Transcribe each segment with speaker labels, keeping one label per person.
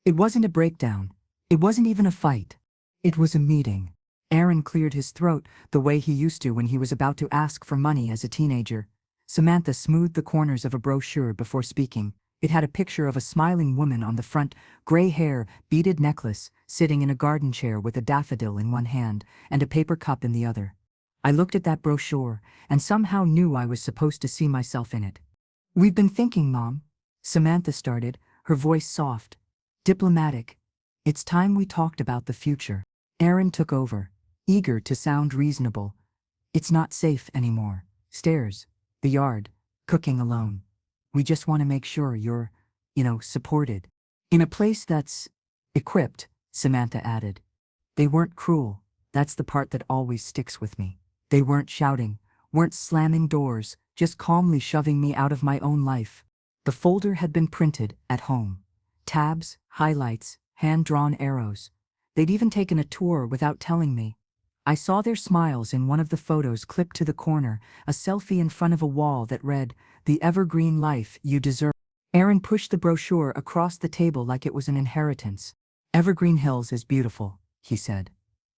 Speaker 1: It wasn't a breakdown. It wasn't even a fight. It was a meeting. Aaron cleared his throat the way he used to when he was about to ask for money as a teenager. Samantha smoothed the corners of a brochure before speaking. It had a picture of a smiling woman on the front, gray hair, beaded necklace, sitting in a garden chair with a daffodil in one hand and a paper cup in the other. I looked at that brochure and somehow knew I was supposed to see myself in it. "We've been thinking, Mom," Samantha started, her voice soft, diplomatic. "It's time we talked about the future." Aaron took over, eager to sound reasonable. "It's not safe anymore. Stairs, the yard, cooking alone. We just want to make sure you're, supported. In a place that's equipped," Samantha added. "They weren't cruel. That's the part that always sticks with me. They weren't shouting, weren't slamming doors, just calmly shoving me out of my own life." The folder had been printed at home. Tabs, highlights, hand-drawn arrows. They'd even taken a tour without telling me. I saw their smiles in one of the photos clipped to the corner, a selfie in front of a wall that read, "The evergreen life you deserve." Aaron pushed the brochure across the table like it was an inheritance. "Evergreen Hills is beautiful," he said.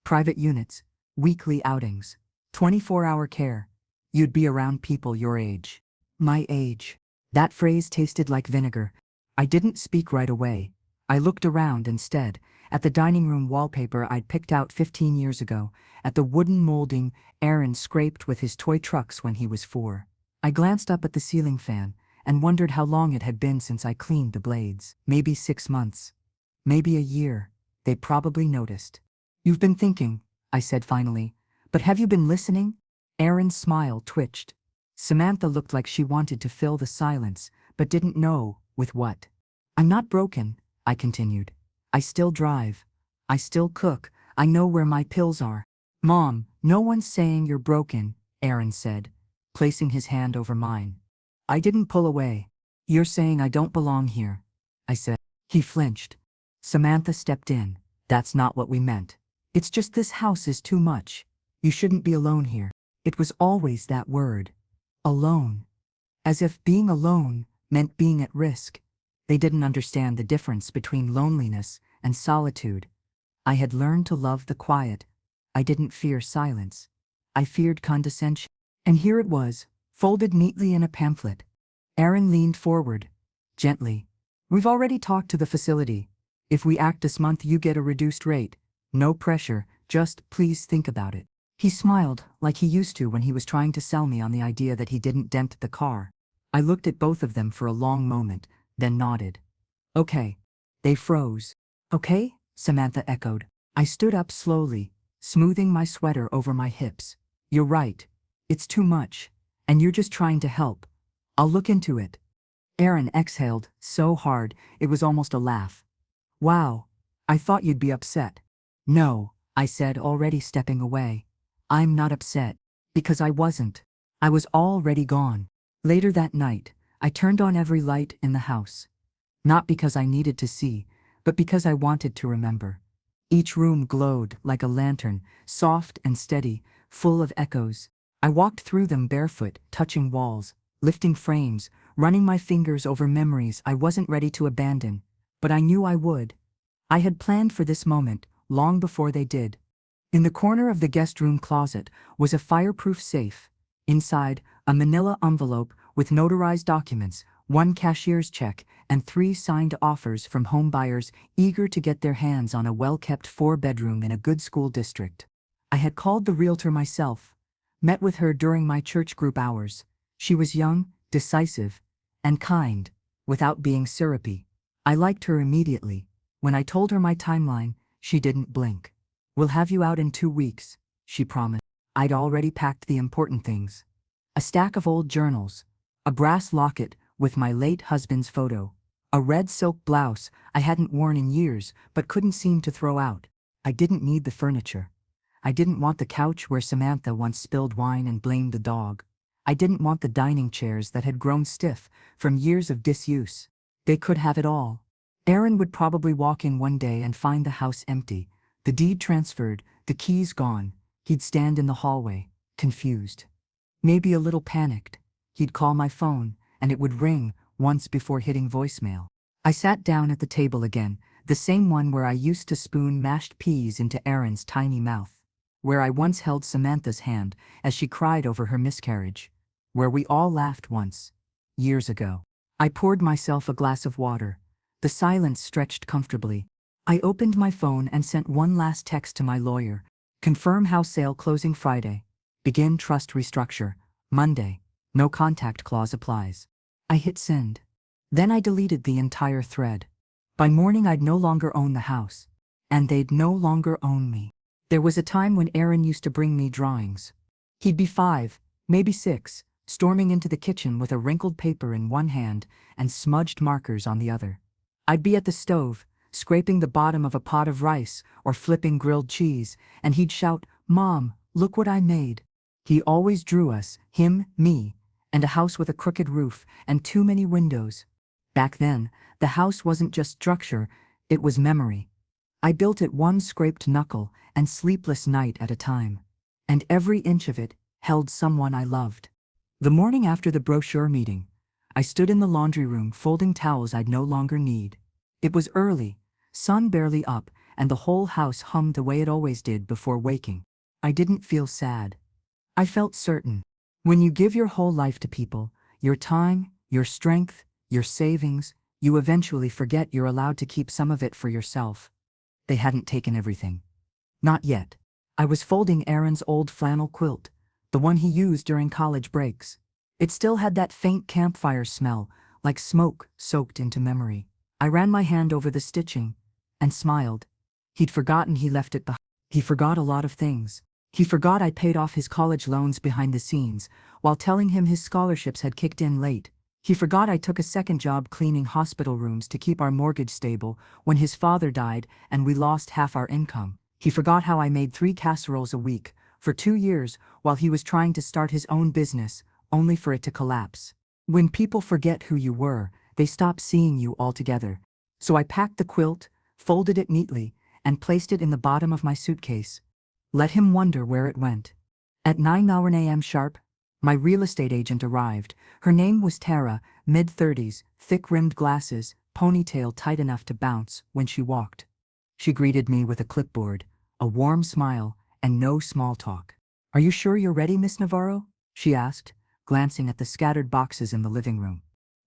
Speaker 1: "Private units, weekly outings, 24-hour care. You'd be around people your age." My age. That phrase tasted like vinegar. I didn't speak right away. I looked around instead, at the dining room wallpaper I'd picked out 15 years ago, at the wooden molding Aaron scraped with his toy trucks when he was 4. I glanced up at the ceiling fan and wondered how long it had been since I cleaned the blades. Maybe 6 months. Maybe a year. They probably noticed. "You've been thinking," I said finally. "But have you been listening?" Aaron's smile twitched. Samantha looked like she wanted to fill the silence, but didn't know with what. "I'm not broken," I continued. "I still drive. I still cook. I know where my pills are." "Mom, no one's saying you're broken," Aaron said, placing his hand over mine. I didn't pull away. "You're saying I don't belong here," I said. He flinched. Samantha stepped in. "That's not what we meant. It's just this house is too much. You shouldn't be alone here." It was always that word. Alone. As if being alone meant being at risk. They didn't understand the difference between loneliness and solitude. I had learned to love the quiet. I didn't fear silence. I feared condescension. And here it was, folded neatly in a pamphlet. Aaron leaned forward, gently. "We've already talked to the facility. If we act this month, you get a reduced rate. No pressure, just please think about it." He smiled like he used to when he was trying to sell me on the idea that he didn't dent the car. I looked at both of them for a long moment, then nodded. "Okay." They froze. "Okay?" Samantha echoed. I stood up slowly, smoothing my sweater over my hips. "You're right. It's too much. And you're just trying to help. I'll look into it." Aaron exhaled so hard it was almost a laugh. "Wow. I thought you'd be upset." "No," I said, already stepping away. "I'm not upset. Because I wasn't. I was already gone." Later that night, I turned on every light in the house. Not because I needed to see, but because I wanted to remember. Each room glowed like a lantern, soft and steady, full of echoes. I walked through them barefoot, touching walls, lifting frames, running my fingers over memories I wasn't ready to abandon, but I knew I would. I had planned for this moment long before they did. In the corner of the guest room closet was a fireproof safe. Inside, a manila envelope with notarized documents, 1 cashier's check, and 3 signed offers from home buyers eager to get their hands on a well-kept 4-bedroom in a good school district. I had called the realtor myself, met with her during my church group hours. She was young, decisive, and kind, without being syrupy. I liked her immediately. When I told her my timeline, she didn't blink. "We'll have you out in 2 weeks," she promised. I'd already packed the important things. A stack of old journals, a brass locket with my late husband's photo, a red silk blouse I hadn't worn in years but couldn't seem to throw out. I didn't need the furniture. I didn't want the couch where Samantha once spilled wine and blamed the dog. I didn't want the dining chairs that had grown stiff from years of disuse. They could have it all. Aaron would probably walk in one day and find the house empty, the deed transferred, the keys gone. He'd stand in the hallway, confused. Maybe a little panicked. He'd call my phone, and it would ring once before hitting voicemail. I sat down at the table again, the same one where I used to spoon mashed peas into Erin's tiny mouth, where I once held Samantha's hand as she cried over her miscarriage, where we all laughed once, years ago. I poured myself a glass of water. The silence stretched comfortably. I opened my phone and sent one last text to my lawyer. Confirm house sale closing Friday. Begin trust restructure. Monday. No contact clause applies. I hit send. Then I deleted the entire thread. By morning I'd no longer own the house. And they'd no longer own me. There was a time when Erin used to bring me drawings. He'd be 5, maybe 6, storming into the kitchen with a wrinkled paper in one hand and smudged markers on the other. I'd be at the stove, scraping the bottom of a pot of rice or flipping grilled cheese, and he'd shout, "Mom, look what I made." He always drew us, him, me, and a house with a crooked roof and too many windows. Back then, the house wasn't just structure, it was memory. I built it one scraped knuckle and sleepless night at a time. And every inch of it held someone I loved. The morning after the brochure meeting, I stood in the laundry room folding towels I'd no longer need. It was early, sun barely up, and the whole house hummed the way it always did before waking. I didn't feel sad. I felt certain. When you give your whole life to people, your time, your strength, your savings, you eventually forget you're allowed to keep some of it for yourself. They hadn't taken everything. Not yet. I was folding Erin's old flannel quilt, the one he used during college breaks. It still had that faint campfire smell, like smoke soaked into memory. I ran my hand over the stitching and smiled. He'd forgotten he left it behind. He forgot a lot of things. He forgot I paid off his college loans behind the scenes while telling him his scholarships had kicked in late. He forgot I took a second job cleaning hospital rooms to keep our mortgage stable when his father died and we lost half our income. He forgot how I made 3 casseroles a week for 2 years while he was trying to start his own business, only for it to collapse. When people forget who you were, they stop seeing you altogether. So I packed the quilt, folded it neatly, and placed it in the bottom of my suitcase. Let him wonder where it went. At 9 a.m. sharp, my real estate agent arrived. Her name was Tara, mid-30s, thick-rimmed glasses, ponytail tight enough to bounce when she walked. She greeted me with a clipboard, a warm smile, and no small talk. "Are you sure you're ready, Miss Navarro?" she asked, glancing at the scattered boxes in the living room.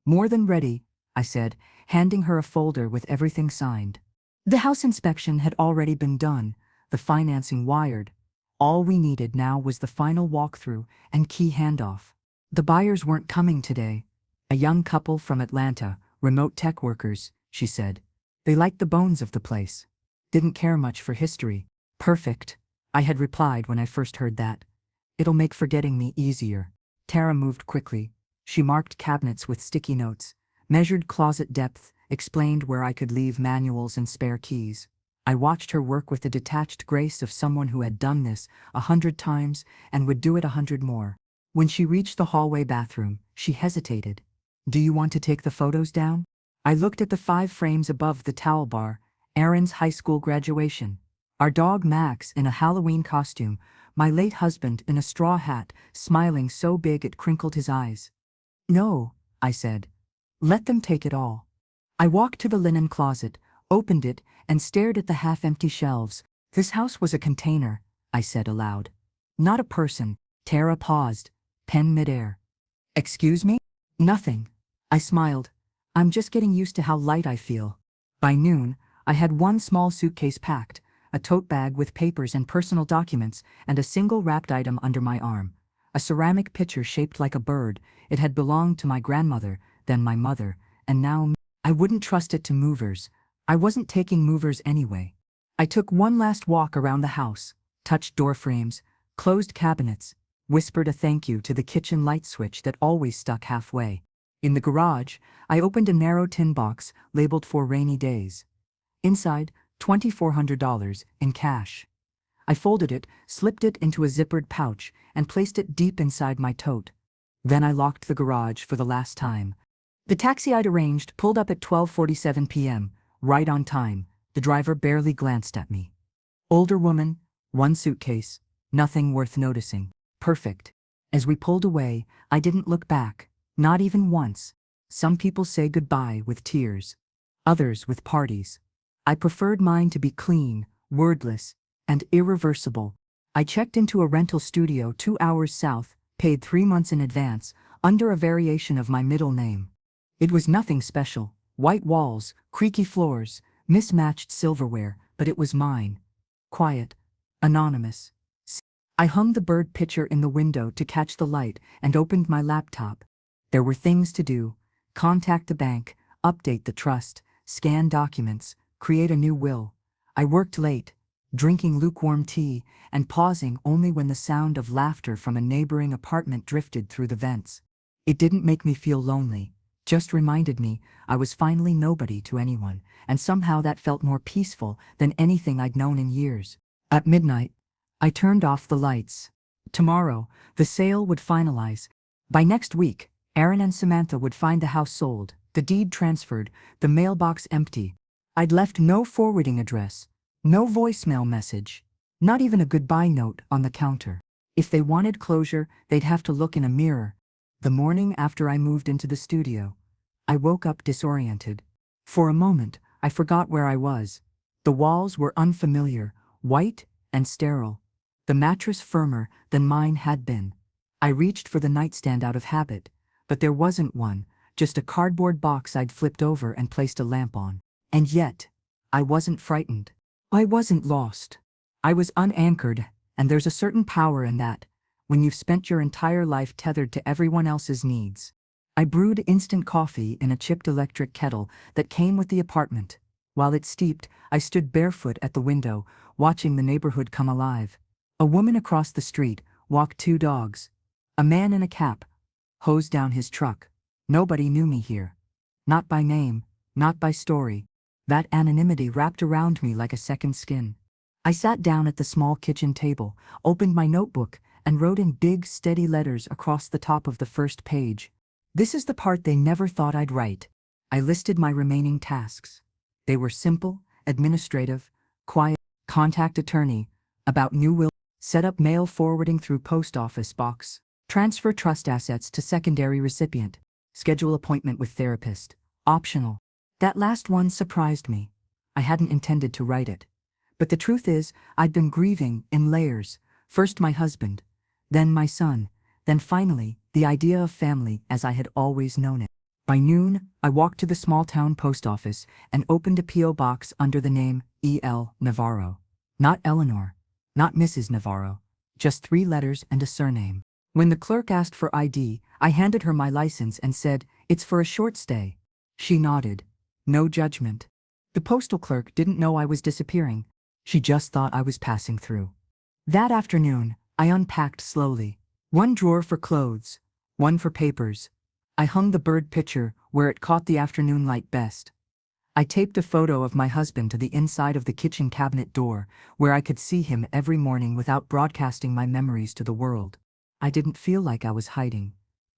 Speaker 1: "More than ready," I said, handing her a folder with everything signed. The house inspection had already been done, the financing wired. All we needed now was the final walkthrough and key handoff. The buyers weren't coming today. A young couple from Atlanta, remote tech workers, she said. They liked the bones of the place. Didn't care much for history. Perfect, I had replied when I first heard that. It'll make forgetting me easier. Tara moved quickly. She marked cabinets with sticky notes, measured closet depth, explained where I could leave manuals and spare keys. I watched her work with the detached grace of someone who had done this 100 times and would do it 100 more. When she reached the hallway bathroom, she hesitated. "Do you want to take the photos down?" I looked at the 5 frames above the towel bar. Erin's high school graduation. Our dog Max in a Halloween costume. My late husband in a straw hat, smiling so big it crinkled his eyes. "No," I said. "Let them take it all." I walked to the linen closet, opened it, and stared at the half-empty shelves. This house was a container, I said aloud. Not a person. Tara paused, pen midair. "Excuse me?" "Nothing." I smiled. "I'm just getting used to how light I feel." By noon, I had 1 small suitcase packed, a tote bag with papers and personal documents, and a single wrapped item under my arm. A ceramic pitcher shaped like a bird. It had belonged to my grandmother, then my mother, and now I wouldn't trust it to movers. I wasn't taking movers anyway. I took one last walk around the house, touched door frames, closed cabinets, whispered a thank you to the kitchen light switch that always stuck halfway. In the garage, I opened a narrow tin box labeled "for rainy days." Inside, $2,400 in cash. I folded it, slipped it into a zippered pouch, and placed it deep inside my tote. Then I locked the garage for the last time. The taxi I'd arranged pulled up at 12:47 p.m., right on time. The driver barely glanced at me. Older woman, 1 suitcase, nothing worth noticing. Perfect. As we pulled away, I didn't look back, not even once. Some people say goodbye with tears. Others with parties. I preferred mine to be clean, wordless, and irreversible. I checked into a rental studio 2 hours south, paid 3 months in advance, under a variation of my middle name. It was nothing special, white walls, creaky floors, mismatched silverware, but it was mine. Quiet, anonymous. I hung the bird picture in the window to catch the light and opened my laptop. There were things to do: contact the bank, update the trust, scan documents, create a new will. I worked late, drinking lukewarm tea and pausing only when the sound of laughter from a neighboring apartment drifted through the vents. It didn't make me feel lonely, just reminded me I was finally nobody to anyone, and somehow that felt more peaceful than anything I'd known in years. At midnight, I turned off the lights. Tomorrow, the sale would finalize. By next week, Aaron and Samantha would find the house sold, the deed transferred, the mailbox empty. I'd left no forwarding address, no voicemail message, not even a goodbye note on the counter. If they wanted closure, they'd have to look in a mirror. The morning after I moved into the studio, I woke up disoriented. For a moment, I forgot where I was. The walls were unfamiliar, white and sterile. The mattress firmer than mine had been. I reached for the nightstand out of habit, but there wasn't one, just a cardboard box I'd flipped over and placed a lamp on. And yet, I wasn't frightened. I wasn't lost. I was unanchored, and there's a certain power in that, when you've spent your entire life tethered to everyone else's needs. I brewed instant coffee in a chipped electric kettle that came with the apartment. While it steeped, I stood barefoot at the window, watching the neighborhood come alive. A woman across the street walked 2 dogs. A man in a cap hosed down his truck. Nobody knew me here. Not by name, not by story. That anonymity wrapped around me like a second skin. I sat down at the small kitchen table, opened my notebook, and wrote in big, steady letters across the top of the first page. This is the part they never thought I'd write. I listed my remaining tasks. They were simple, administrative, quiet: contact attorney, about new will, set up mail forwarding through post office box, transfer trust assets to secondary recipient, schedule appointment with therapist, optional. That last one surprised me. I hadn't intended to write it. But the truth is, I'd been grieving in layers. First my husband, then my son, then finally, the idea of family as I had always known it. By noon, I walked to the small-town post office and opened a P.O. box under the name E.L. Navarro. Not Eleanor, not Mrs. Navarro, just 3 letters and a surname. When the clerk asked for ID, I handed her my license and said, "It's for a short stay." She nodded. No judgment. The postal clerk didn't know I was disappearing. She just thought I was passing through. That afternoon, I unpacked slowly. 1 drawer for clothes, 1 for papers. I hung the bird picture where it caught the afternoon light best. I taped a photo of my husband to the inside of the kitchen cabinet door, where I could see him every morning without broadcasting my memories to the world. I didn't feel like I was hiding.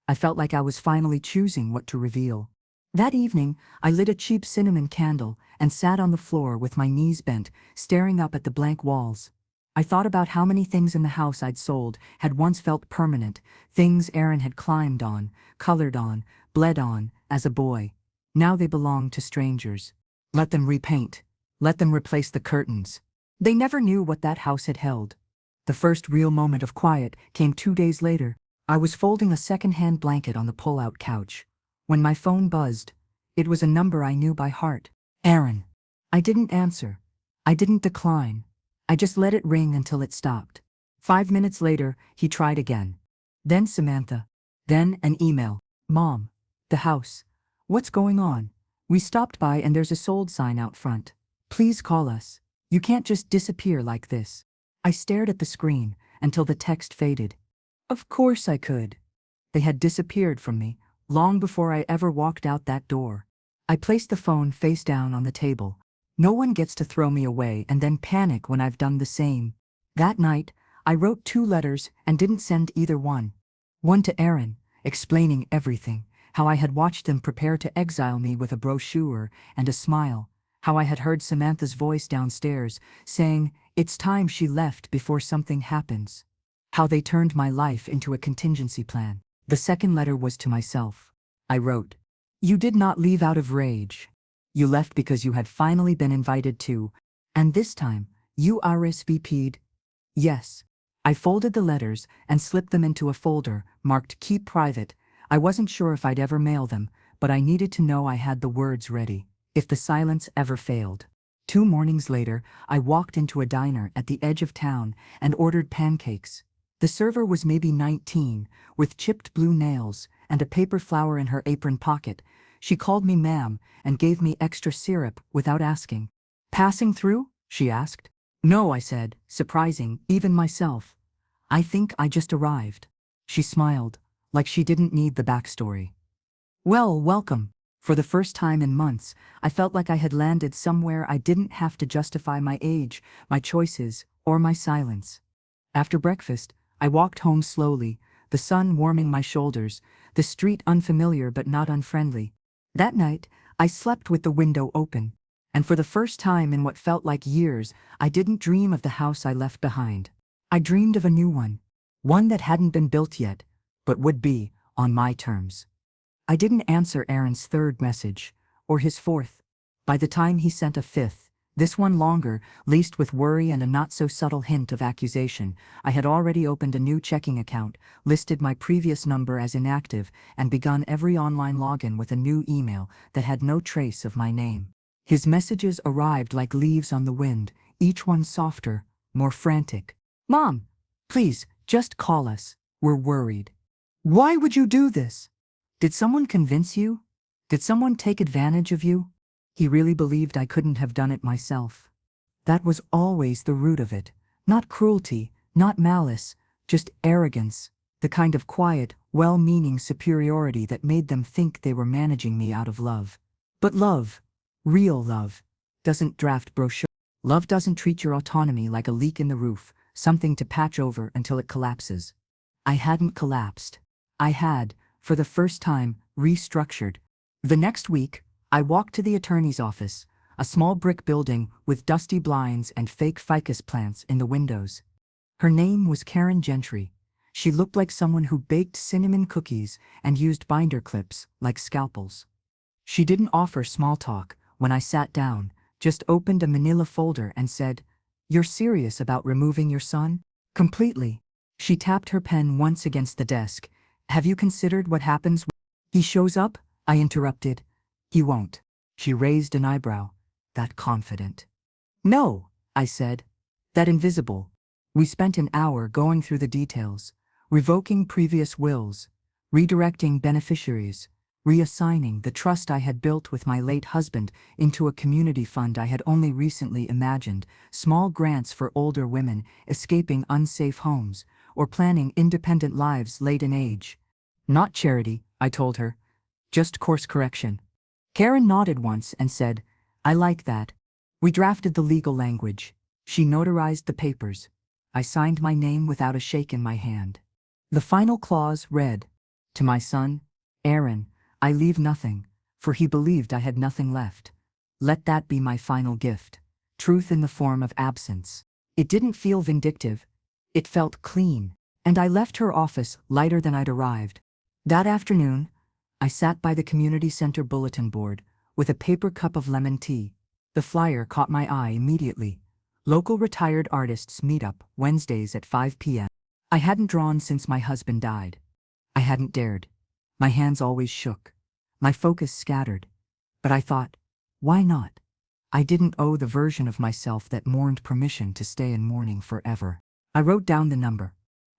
Speaker 1: I felt like I was finally choosing what to reveal. That evening, I lit a cheap cinnamon candle and sat on the floor with my knees bent, staring up at the blank walls. I thought about how many things in the house I'd sold had once felt permanent, things Aaron had climbed on, colored on, bled on, as a boy. Now they belonged to strangers. Let them repaint. Let them replace the curtains. They never knew what that house had held. The first real moment of quiet came 2 days later. I was folding a second-hand blanket on the pull-out couch. When my phone buzzed, it was a number I knew by heart. Aaron. I didn't answer. I didn't decline. I just let it ring until it stopped. 5 minutes later, he tried again. Then Samantha. Then an email. "Mom. The house. What's going on? We stopped by and there's a sold sign out front. Please call us. You can't just disappear like this." I stared at the screen until the text faded. Of course I could. They had disappeared from me long before I ever walked out that door. I placed the phone face down on the table. No one gets to throw me away and then panic when I've done the same. That night, I wrote 2 letters and didn't send either one. One to Aaron, explaining everything, how I had watched them prepare to exile me with a brochure and a smile, how I had heard Samantha's voice downstairs saying, "It's time she left before something happens," how they turned my life into a contingency plan. The second letter was to myself. I wrote, "You did not leave out of rage. You left because you had finally been invited to, and this time, you RSVP'd. Yes. I folded the letters and slipped them into a folder marked Keep Private. I wasn't sure if I'd ever mail them, but I needed to know I had the words ready, if the silence ever failed. 2 mornings later, I walked into a diner at the edge of town and ordered pancakes. The server was maybe 19, with chipped blue nails and a paper flower in her apron pocket. She called me ma'am and gave me extra syrup without asking. Passing through? She asked. No, I said, surprising even myself. I think I just arrived. She smiled, like she didn't need the backstory. Well, welcome. For the first time in months, I felt like I had landed somewhere I didn't have to justify my age, my choices, or my silence. After breakfast, I walked home slowly, the sun warming my shoulders, the street unfamiliar but not unfriendly. That night, I slept with the window open, and for the first time in what felt like years, I didn't dream of the house I left behind. I dreamed of a new one that hadn't been built yet, but would be, on my terms. I didn't answer Aaron's 3rd message, or his 4th. By the time he sent a 5th, this one longer, laced with worry and a not-so-subtle hint of accusation, I had already opened a new checking account, listed my previous number as inactive, and begun every online login with a new email that had no trace of my name. His messages arrived like leaves on the wind, each one softer, more frantic. Mom, please, just call us. We're worried. Why would you do this? Did someone convince you? Did someone take advantage of you? He really believed I couldn't have done it myself. That was always the root of it. Not cruelty, not malice, just arrogance, the kind of quiet, well-meaning superiority that made them think they were managing me out of love. But love, real love, doesn't draft brochure. Love doesn't treat your autonomy like a leak in the roof, something to patch over until it collapses. I hadn't collapsed. I had, for the first time, restructured. The next week, I walked to the attorney's office, a small brick building with dusty blinds and fake ficus plants in the windows. Her name was Karen Gentry. She looked like someone who baked cinnamon cookies and used binder clips like scalpels. She didn't offer small talk when I sat down, just opened a manila folder and said, "You're serious about removing your son?" Completely. She tapped her pen once against the desk. Have you considered what happens when he shows up? I interrupted. He won't. She raised an eyebrow. That confident. No, I said. That invisible. We spent an hour going through the details, revoking previous wills, redirecting beneficiaries, reassigning the trust I had built with my late husband into a community fund I had only recently imagined, small grants for older women escaping unsafe homes, or planning independent lives late in age. Not charity, I told her. Just course correction. Karen nodded once and said, I like that. We drafted the legal language. She notarized the papers. I signed my name without a shake in my hand. The final clause read, to my son, Aaron, I leave nothing, for he believed I had nothing left. Let that be my final gift. Truth in the form of absence. It didn't feel vindictive. It felt clean, and I left her office lighter than I'd arrived. That afternoon, I sat by the community center bulletin board with a paper cup of lemon tea. The flyer caught my eye immediately. Local retired artists meet up Wednesdays at 5 p.m. I hadn't drawn since my husband died. I hadn't dared. My hands always shook. My focus scattered. But I thought, why not? I didn't owe the version of myself that mourned permission to stay in mourning forever. I wrote down the number.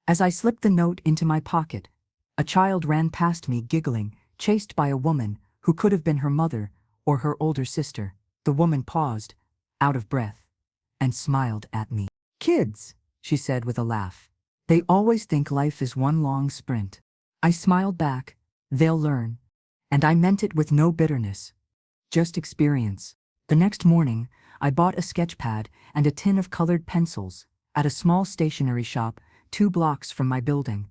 Speaker 1: As I slipped the note into my pocket, a child ran past me giggling, chased by a woman who could have been her mother or her older sister. The woman paused, out of breath, and smiled at me. Kids, she said with a laugh. They always think life is one long sprint. I smiled back. They'll learn. And I meant it with no bitterness. Just experience. The next morning, I bought a sketch pad and a tin of colored pencils at a small stationery shop 2 blocks from my building.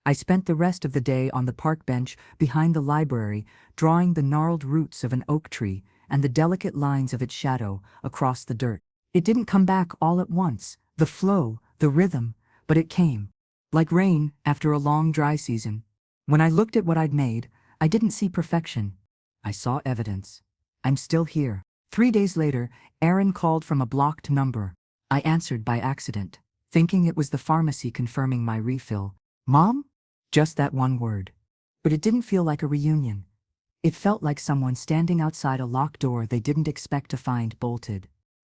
Speaker 1: I spent the rest of the day on the park bench behind the library, drawing the gnarled roots of an oak tree and the delicate lines of its shadow across the dirt. It didn't come back all at once, the flow, the rhythm, but it came. Like rain after a long dry season. When I looked at what I'd made, I didn't see perfection. I saw evidence. I'm still here. 3 days later, Aaron called from a blocked number. I answered by accident, thinking it was the pharmacy confirming my refill. Mom? Just that one word. But it didn't feel like a reunion. It felt like someone standing outside a locked door they didn't expect to find bolted.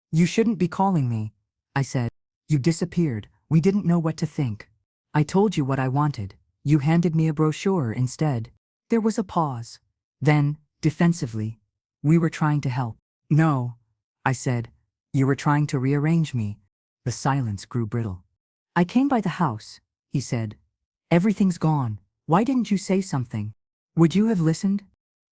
Speaker 1: You shouldn't be calling me, I said. You disappeared. We didn't know what to think. I told you what I wanted. You handed me a brochure instead. There was a pause. Then, defensively, we were trying to help. No, I said. You were trying to rearrange me. The silence grew brittle. I came by the house, he said. Everything's gone. Why didn't you say something? Would you have listened?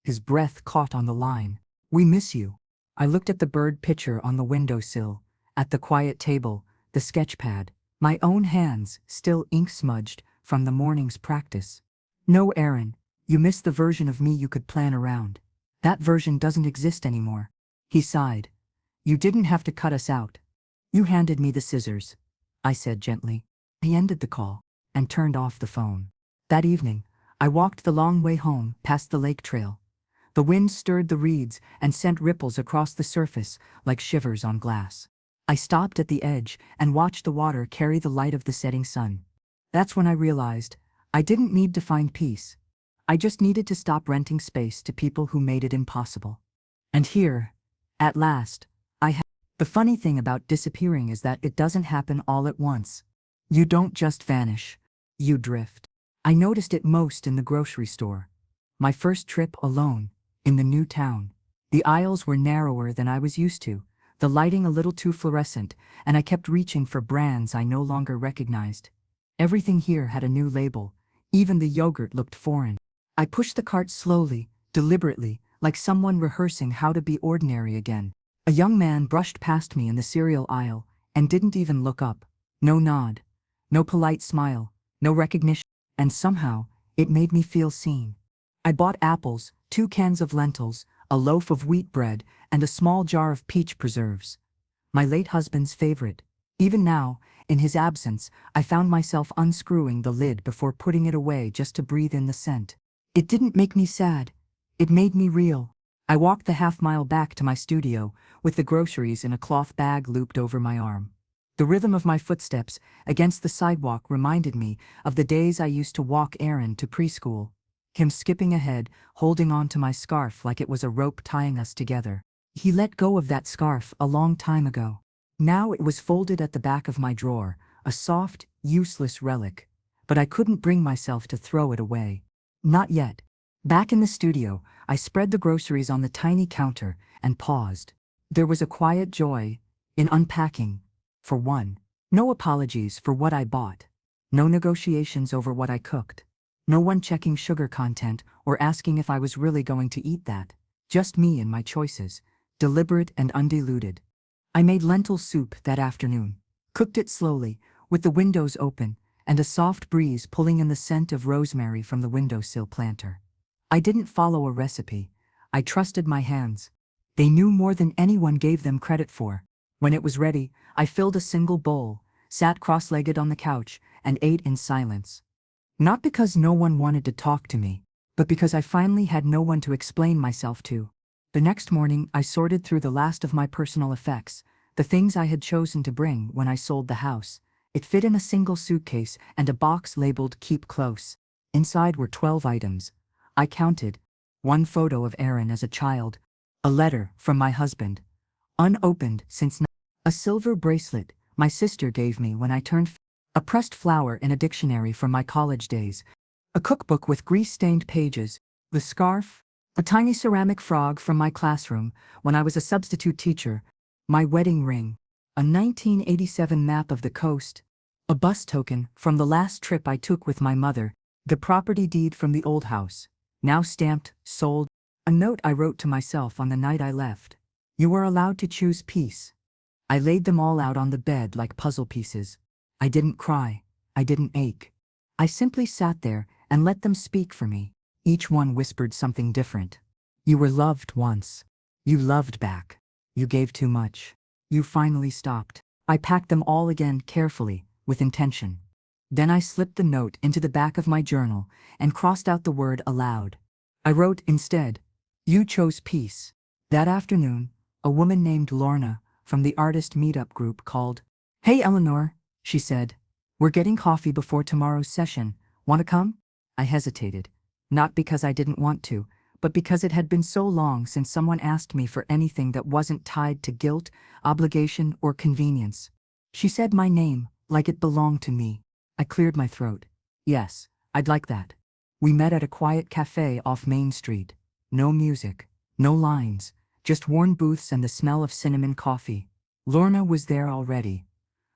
Speaker 1: His breath caught on the line. We miss you. I looked at the bird picture on the windowsill, at the quiet table, the sketch pad, my own hands still ink-smudged from the morning's practice. No, Aaron, you missed the version of me you could plan around. That version doesn't exist anymore. He sighed. You didn't have to cut us out. You handed me the scissors, I said gently. He ended the call and turned off the phone. That evening, I walked the long way home past the lake trail. The wind stirred the reeds and sent ripples across the surface like shivers on glass. I stopped at the edge and watched the water carry the light of the setting sun. That's when I realized I didn't need to find peace. I just needed to stop renting space to people who made it impossible. And here, at last, I had. The funny thing about disappearing is that it doesn't happen all at once. You don't just vanish. You drift. I noticed it most in the grocery store. My first trip alone, in the new town. The aisles were narrower than I was used to, the lighting a little too fluorescent, and I kept reaching for brands I no longer recognized. Everything here had a new label. Even the yogurt looked foreign. I pushed the cart slowly, deliberately, like someone rehearsing how to be ordinary again. A young man brushed past me in the cereal aisle and didn't even look up. No nod. No polite smile. No recognition. And somehow, it made me feel seen. I bought apples, 2 cans of lentils, a loaf of wheat bread, and a small jar of peach preserves. My late husband's favorite. Even now, in his absence, I found myself unscrewing the lid before putting it away just to breathe in the scent. It didn't make me sad. It made me real. I walked the half-mile back to my studio, with the groceries in a cloth bag looped over my arm. The rhythm of my footsteps against the sidewalk reminded me of the days I used to walk Aaron to preschool. Him skipping ahead, holding on to my scarf like it was a rope tying us together. He let go of that scarf a long time ago. Now it was folded at the back of my drawer, a soft, useless relic. But I couldn't bring myself to throw it away. Not yet. Back in the studio, I spread the groceries on the tiny counter and paused. There was a quiet joy in unpacking. For one, no apologies for what I bought. No negotiations over what I cooked. No one checking sugar content or asking if I was really going to eat that. Just me and my choices, deliberate and undiluted. I made lentil soup that afternoon. Cooked it slowly, with the windows open, and a soft breeze pulling in the scent of rosemary from the windowsill planter. I didn't follow a recipe. I trusted my hands. They knew more than anyone gave them credit for. When it was ready, I filled a single bowl, sat cross-legged on the couch, and ate in silence. Not because no one wanted to talk to me, but because I finally had no one to explain myself to. The next morning, I sorted through the last of my personal effects, the things I had chosen to bring when I sold the house. It fit in a single suitcase and a box labeled "Keep Close." Inside were 12 items. I counted. 1 photo of Aaron as a child. A letter from my husband. Unopened since a silver bracelet my sister gave me when I turned a pressed flower in a dictionary from my college days. A cookbook with grease-stained pages. The scarf. A tiny ceramic frog from my classroom when I was a substitute teacher. My wedding ring. A 1987 map of the coast. A bus token from the last trip I took with my mother. The property deed from the old house. Now stamped, sold. A note I wrote to myself on the night I left. You were allowed to choose peace. I laid them all out on the bed like puzzle pieces. I didn't cry. I didn't ache. I simply sat there and let them speak for me. Each one whispered something different. You were loved once. You loved back. You gave too much. You finally stopped. I packed them all again carefully, with intention. Then I slipped the note into the back of my journal and crossed out the word aloud. I wrote instead, you chose peace. That afternoon, a woman named Lorna from the artist meetup group called. "Hey Eleanor," she said. "We're getting coffee before tomorrow's session. Want to come?" I hesitated, not because I didn't want to, but because it had been so long since someone asked me for anything that wasn't tied to guilt, obligation, or convenience. She said my name, like it belonged to me. I cleared my throat. Yes, I'd like that. We met at a quiet cafe off Main Street. No music, no lines, just worn booths and the smell of cinnamon coffee. Lorna was there already,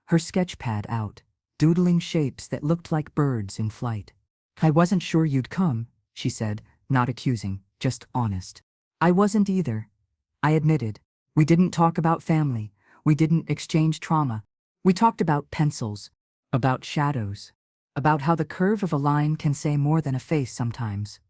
Speaker 1: her sketch pad out, doodling shapes that looked like birds in flight. "I wasn't sure you'd come," she said, not accusing, just honest. I wasn't either. I admitted. We didn't talk about family. We didn't exchange trauma. We talked about pencils, about shadows, about how the curve of a line can say more than a face sometimes.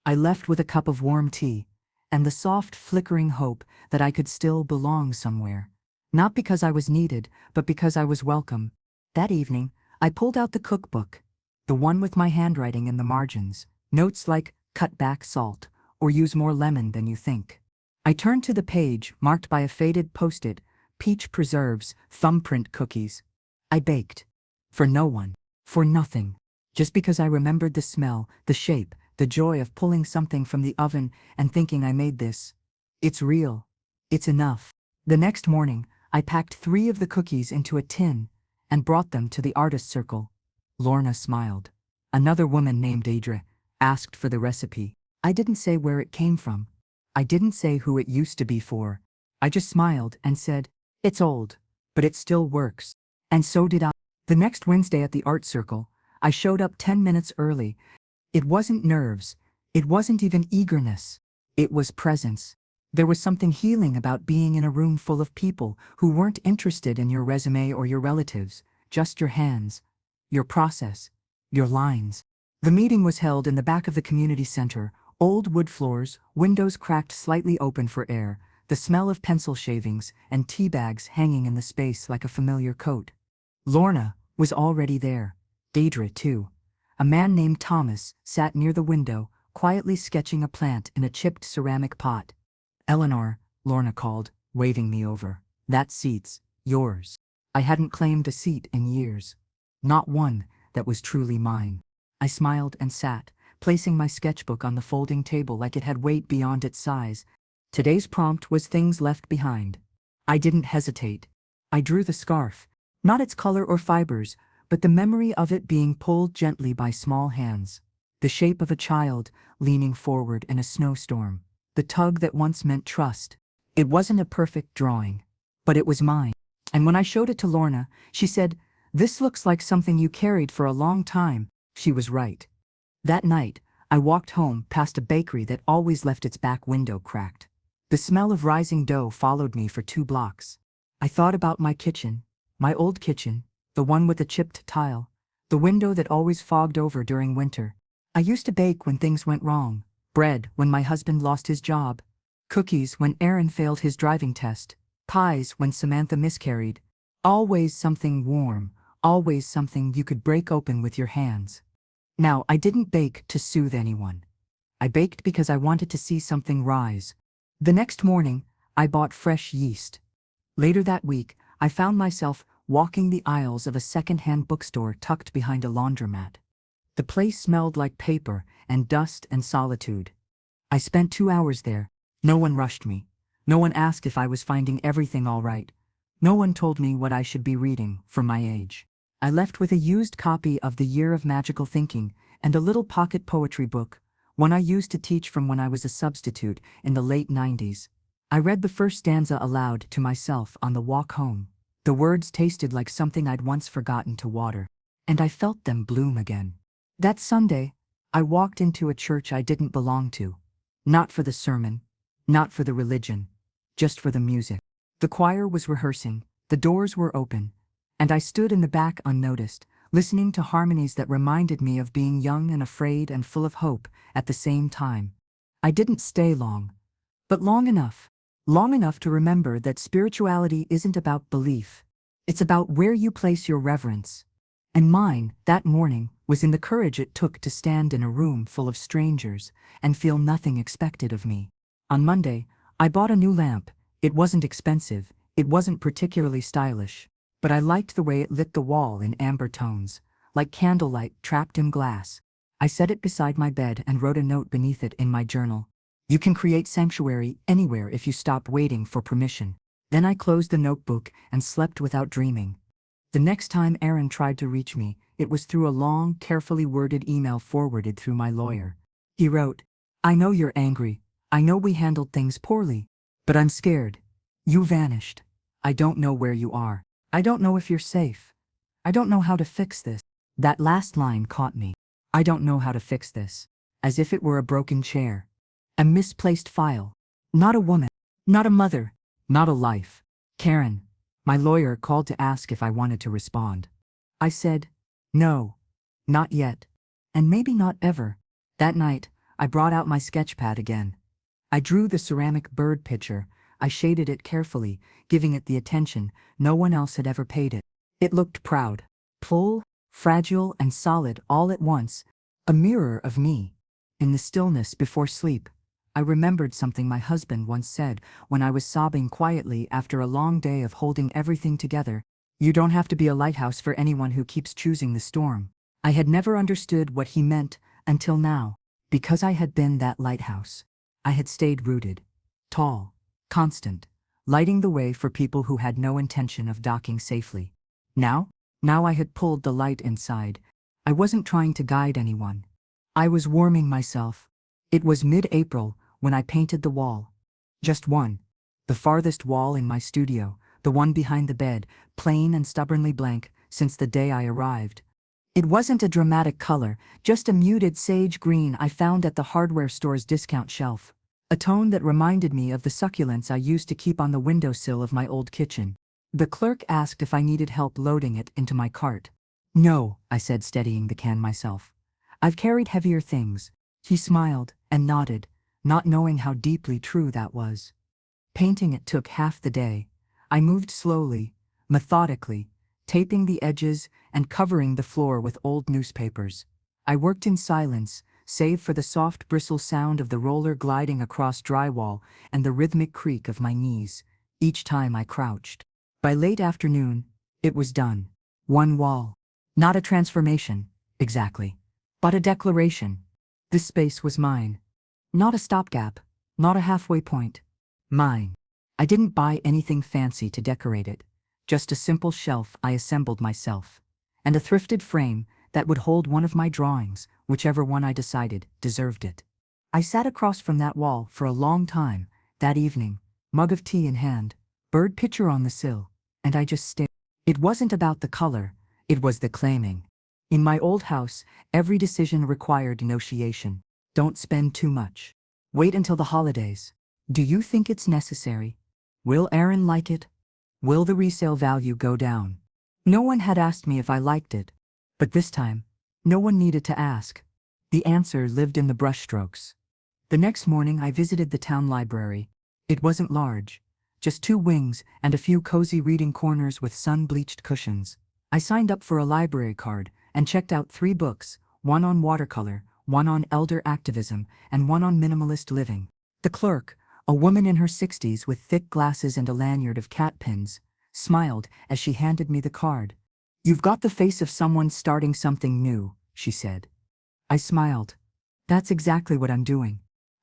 Speaker 1: I left with a cup of warm tea, and the soft, flickering hope that I could still belong somewhere. Not because I was needed, but because I was welcome. That evening, I pulled out the cookbook, the one with my handwriting in the margins, notes like "cut back salt" or "use more lemon than you think." I turned to the page marked by a faded post-it, "peach preserves, thumbprint cookies." I baked. For no one. For nothing. Just because I remembered the smell, the shape, the joy of pulling something from the oven and thinking I made this. It's real. It's enough. The next morning, I packed 3 of the cookies into a tin and brought them to the artist circle. Lorna smiled. Another woman named Adra asked for the recipe. I didn't say where it came from. I didn't say who it used to be for. I just smiled and said, "It's old, but it still works." And so did I. The next Wednesday at the art circle, I showed up 10 minutes early. It wasn't nerves. It wasn't even eagerness. It was presence. There was something healing about being in a room full of people who weren't interested in your resume or your relatives, just your hands, your process, your lines. The meeting was held in the back of the community center, old wood floors, windows cracked slightly open for air, the smell of pencil shavings and tea bags hanging in the space like a familiar coat. Lorna was already there. Deirdre, too. A man named Thomas sat near the window, quietly sketching a plant in a chipped ceramic pot. "Eleanor," Lorna called, waving me over. "That seat's yours." I hadn't claimed a seat in years. Not one that was truly mine. I smiled and sat, placing my sketchbook on the folding table like it had weight beyond its size. Today's prompt was things left behind. I didn't hesitate. I drew the scarf, not its color or fibers, but the memory of it being pulled gently by small hands. The shape of a child leaning forward in a snowstorm. The tug that once meant trust. It wasn't a perfect drawing, but it was mine. And when I showed it to Lorna, she said, "This looks like something you carried for a long time." She was right. That night, I walked home past a bakery that always left its back window cracked. The smell of rising dough followed me for 2 blocks. I thought about my kitchen, my old kitchen, the one with the chipped tile, the window that always fogged over during winter. I used to bake when things went wrong, bread when my husband lost his job, cookies when Aaron failed his driving test, pies when Samantha miscarried. Always something warm, always something you could break open with your hands. Now, I didn't bake to soothe anyone. I baked because I wanted to see something rise. The next morning, I bought fresh yeast. Later that week, I found myself walking the aisles of a second-hand bookstore tucked behind a laundromat. The place smelled like paper and dust and solitude. I spent 2 hours there. No one rushed me. No one asked if I was finding everything all right. No one told me what I should be reading for my age. I left with a used copy of The Year of Magical Thinking and a little pocket poetry book, one I used to teach from when I was a substitute in the late 90s. I read the first stanza aloud to myself on the walk home. The words tasted like something I'd once forgotten to water, and I felt them bloom again. That Sunday, I walked into a church I didn't belong to. Not for the sermon, not for the religion, just for the music. The choir was rehearsing, the doors were open, and I stood in the back unnoticed, listening to harmonies that reminded me of being young and afraid and full of hope at the same time. I didn't stay long, but long enough to remember that spirituality isn't about belief. It's about where you place your reverence. And mine, that morning, was in the courage it took to stand in a room full of strangers and feel nothing expected of me. On Monday, I bought a new lamp. It wasn't expensive, it wasn't particularly stylish, but I liked the way it lit the wall in amber tones, like candlelight trapped in glass. I set it beside my bed and wrote a note beneath it in my journal. You can create sanctuary anywhere if you stop waiting for permission. Then I closed the notebook and slept without dreaming. The next time Aaron tried to reach me, it was through a long, carefully worded email forwarded through my lawyer. He wrote, "I know you're angry. I know we handled things poorly. But I'm scared. You vanished. I don't know where you are. I don't know if you're safe. I don't know how to fix this." That last line caught me. I don't know how to fix this. As if it were a broken chair. A misplaced file. Not a woman. Not a mother. Not a life. Karen. My lawyer called to ask if I wanted to respond. I said, no. Not yet. And maybe not ever. That night, I brought out my sketch pad again. I drew the ceramic bird picture. I shaded it carefully, giving it the attention no one else had ever paid it. It looked proud, full, fragile, and solid all at once, a mirror of me. In the stillness before sleep, I remembered something my husband once said when I was sobbing quietly after a long day of holding everything together. You don't have to be a lighthouse for anyone who keeps choosing the storm. I had never understood what he meant until now. Because I had been that lighthouse. I had stayed rooted, tall, constant, lighting the way for people who had no intention of docking safely. Now I had pulled the light inside. I wasn't trying to guide anyone. I was warming myself. It was mid-April when I painted the wall. Just one. The farthest wall in my studio, the one behind the bed, plain and stubbornly blank since the day I arrived. It wasn't a dramatic color, just a muted sage green I found at the hardware store's discount shelf. A tone that reminded me of the succulents I used to keep on the windowsill of my old kitchen. The clerk asked if I needed help loading it into my cart. No, I said, steadying the can myself. I've carried heavier things. He smiled and nodded, not knowing how deeply true that was. Painting it took half the day. I moved slowly, methodically, taping the edges and covering the floor with old newspapers. I worked in silence, save for the soft bristle sound of the roller gliding across drywall and the rhythmic creak of my knees, each time I crouched. By late afternoon, it was done. One wall. Not a transformation, exactly, but a declaration. This space was mine. Not a stopgap, not a halfway point. Mine. I didn't buy anything fancy to decorate it. Just a simple shelf I assembled myself, and a thrifted frame that would hold one of my drawings, whichever one I decided deserved it. I sat across from that wall for a long time, that evening, mug of tea in hand, bird picture on the sill, and I just stared. It wasn't about the color, it was the claiming. In my old house, every decision required negotiation. Don't spend too much. Wait until the holidays. Do you think it's necessary? Will Aaron like it? Will the resale value go down? No one had asked me if I liked it. But this time, no one needed to ask. The answer lived in the brushstrokes. The next morning I visited the town library. It wasn't large, just 2 wings and a few cozy reading corners with sun-bleached cushions. I signed up for a library card and checked out 3 books, one on watercolor, one on elder activism, and one on minimalist living. The clerk, a woman in her 60s with thick glasses and a lanyard of cat pins, smiled as she handed me the card. You've got the face of someone starting something new, she said. I smiled. That's exactly what I'm doing.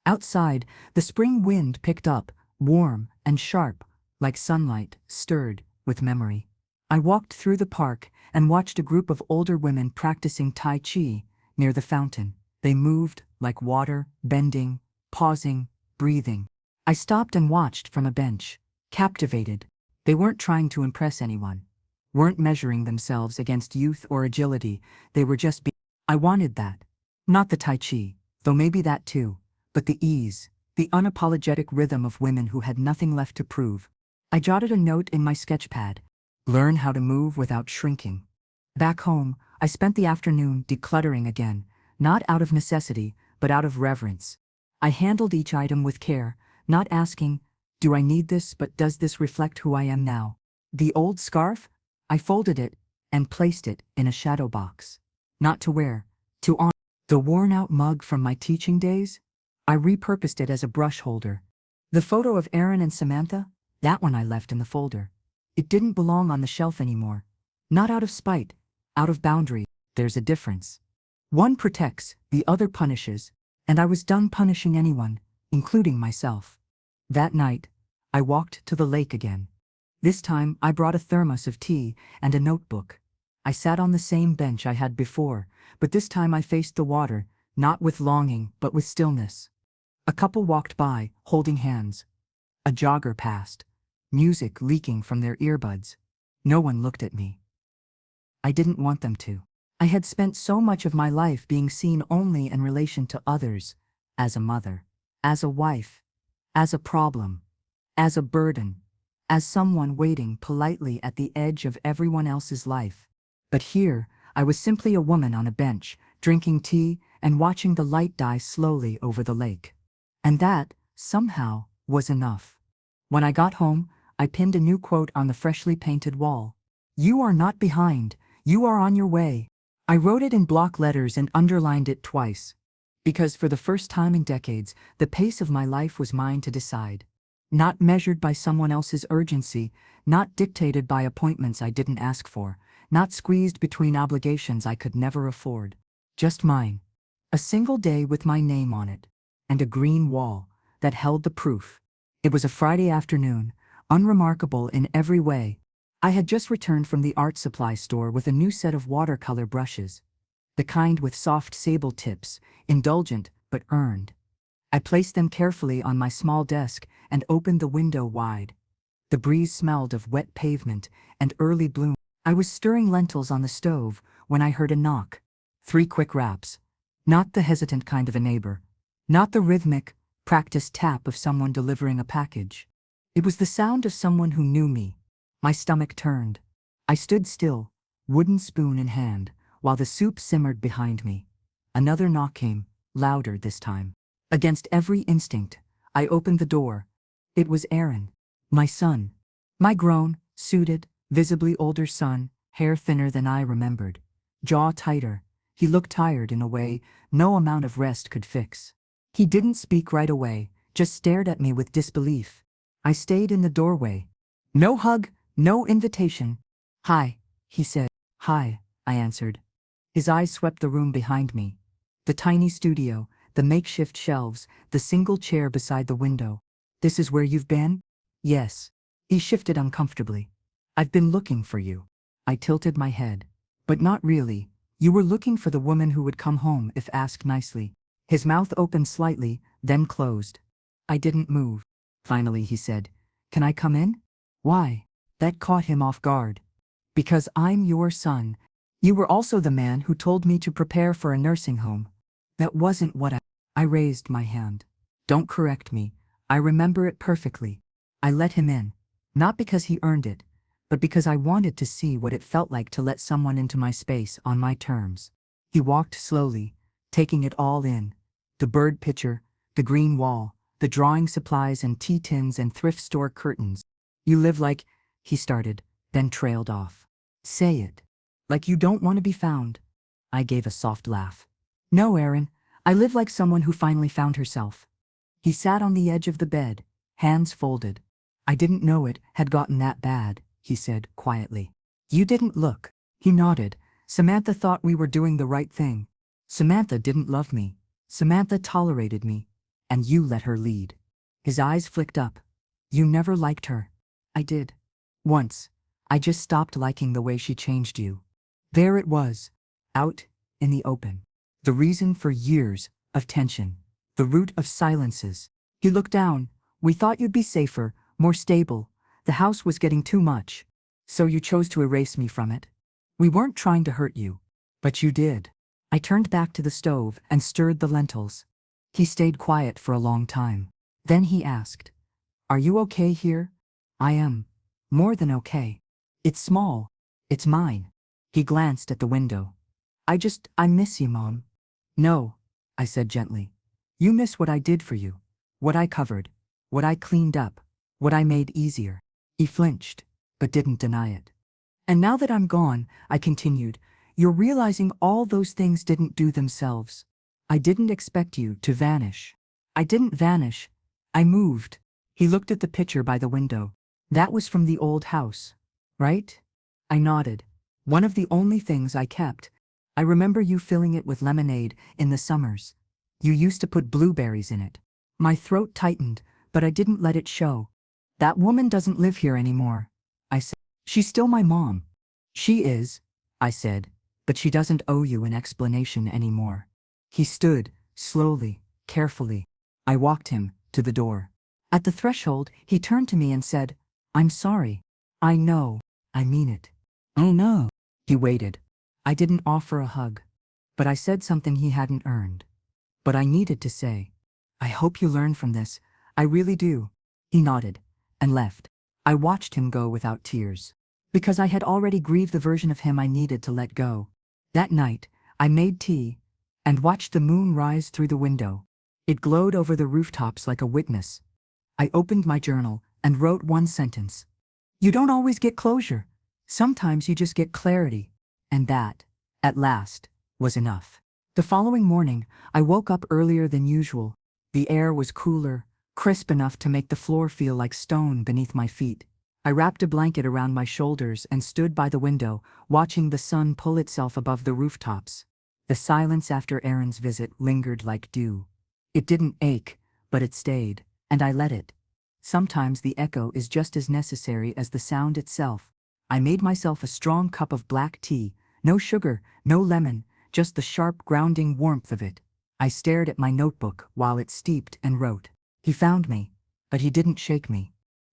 Speaker 1: Outside, the spring wind picked up, warm and sharp, like sunlight, stirred with memory. I walked through the park and watched a group of older women practicing Tai Chi near the fountain. They moved like water, bending, pausing, breathing. I stopped and watched from a bench, captivated. They weren't trying to impress anyone, weren't measuring themselves against youth or agility, they were just being. I wanted that. Not the Tai Chi, though maybe that too, but the ease, the unapologetic rhythm of women who had nothing left to prove. I jotted a note in my sketchpad. Learn how to move without shrinking. Back home, I spent the afternoon decluttering again, not out of necessity, but out of reverence. I handled each item with care, not asking, do I need this, but does this reflect who I am now? The old scarf? I folded it and placed it in a shadow box. Not to wear, to honor. The worn-out mug from my teaching days? I repurposed it as a brush holder. The photo of Aaron and Samantha? That one I left in the folder. It didn't belong on the shelf anymore. Not out of spite, out of boundary. There's a difference. One protects, the other punishes, and I was done punishing anyone, including myself. That night, I walked to the lake again. This time, I brought a thermos of tea and a notebook. I sat on the same bench I had before, but this time I faced the water, not with longing, but with stillness. A couple walked by, holding hands. A jogger passed, music leaking from their earbuds. No one looked at me. I didn't want them to. I had spent so much of my life being seen only in relation to others, as a mother, as a wife, as a problem, as a burden, as someone waiting politely at the edge of everyone else's life. But here, I was simply a woman on a bench, drinking tea and watching the light die slowly over the lake. And that, somehow, was enough. When I got home, I pinned a new quote on the freshly painted wall. "You are not behind, you are on your way." I wrote it in block letters and underlined it twice. Because for the first time in decades, the pace of my life was mine to decide. Not measured by someone else's urgency, not dictated by appointments I didn't ask for, not squeezed between obligations I could never afford. Just mine. A single day with my name on it, and a green wall that held the proof. It was a Friday afternoon, unremarkable in every way. I had just returned from the art supply store with a new set of watercolor brushes. The kind with soft sable tips, indulgent but earned. I placed them carefully on my small desk and opened the window wide. The breeze smelled of wet pavement and early bloom. I was stirring lentils on the stove when I heard a knock. 3 quick raps. Not the hesitant kind of a neighbor. Not the rhythmic, practiced tap of someone delivering a package. It was the sound of someone who knew me. My stomach turned. I stood still, wooden spoon in hand, while the soup simmered behind me. Another knock came, louder this time. Against every instinct, I opened the door. It was Aaron, my son. My grown, suited, visibly older son, hair thinner than I remembered. Jaw tighter. He looked tired in a way no amount of rest could fix. He didn't speak right away, just stared at me with disbelief. I stayed in the doorway. No hug, no invitation. "Hi," he said. "Hi," I answered. His eyes swept the room behind me. The tiny studio, the makeshift shelves, the single chair beside the window. "This is where you've been?" "Yes." He shifted uncomfortably. "I've been looking for you." I tilted my head. "But not really. You were looking for the woman who would come home if asked nicely." His mouth opened slightly, then closed. I didn't move. Finally he said, "Can I come in?" "Why?" That caught him off guard. "Because I'm your son. You were also the man who told me to prepare for a nursing home." "That wasn't what I raised my hand. "Don't correct me. I remember it perfectly." I let him in. Not because he earned it, but because I wanted to see what it felt like to let someone into my space on my terms. He walked slowly, taking it all in. The bird pitcher, the green wall, the drawing supplies and tea tins and thrift store curtains. "You live like," he started, then trailed off. "Say it. Like you don't want to be found." I gave a soft laugh. "No, Aaron, I live like someone who finally found herself." He sat on the edge of the bed, hands folded. "I didn't know it had gotten that bad," he said quietly. "You didn't look." He nodded. "Samantha thought we were doing the right thing. Samantha didn't love me. Samantha tolerated me. And you let her lead." His eyes flicked up. "You never liked her." "I did. Once. I just stopped liking the way she changed you." There it was, out in the open. The reason for years of tension. The root of silences. He looked down. "We thought you'd be safer, more stable. The house was getting too much. So you chose to erase me from it. We weren't trying to hurt you. But you did." I turned back to the stove and stirred the lentils. He stayed quiet for a long time. Then he asked, "Are you okay here?" "I am. More than okay. It's small. It's mine." He glanced at the window. I miss you, Mom." "No," I said gently. "You miss what I did for you. What I covered. What I cleaned up. What I made easier." He flinched, but didn't deny it. "And now that I'm gone," I continued, "you're realizing all those things didn't do themselves. I didn't expect you to vanish. I didn't vanish. I moved. He looked at the picture by the window. That was from the old house, right? I nodded. One of the only things I kept. I remember you filling it with lemonade in the summers. You used to put blueberries in it. My throat tightened, but I didn't let it show. That woman doesn't live here anymore, I said. She's still my mom. She is, I said, but she doesn't owe you an explanation anymore. He stood, slowly, carefully. I walked him to the door. At the threshold, he turned to me and said, I'm sorry. I know. I mean it. Oh no. He waited. I didn't offer a hug, but I said something he hadn't earned. But I needed to say, I hope you learn from this. I really do. He nodded and left. I watched him go without tears, because I had already grieved the version of him I needed to let go. That night, I made tea and watched the moon rise through the window. It glowed over the rooftops like a witness. I opened my journal and wrote one sentence. You don't always get closure. Sometimes you just get clarity. And that, at last, was enough. The following morning, I woke up earlier than usual. The air was cooler, crisp enough to make the floor feel like stone beneath my feet. I wrapped a blanket around my shoulders and stood by the window, watching the sun pull itself above the rooftops. The silence after Aaron's visit lingered like dew. It didn't ache, but it stayed, and I let it. Sometimes the echo is just as necessary as the sound itself. I made myself a strong cup of black tea, no sugar, no lemon, just the sharp grounding warmth of it. I stared at my notebook while it steeped and wrote. He found me, but he didn't shake me.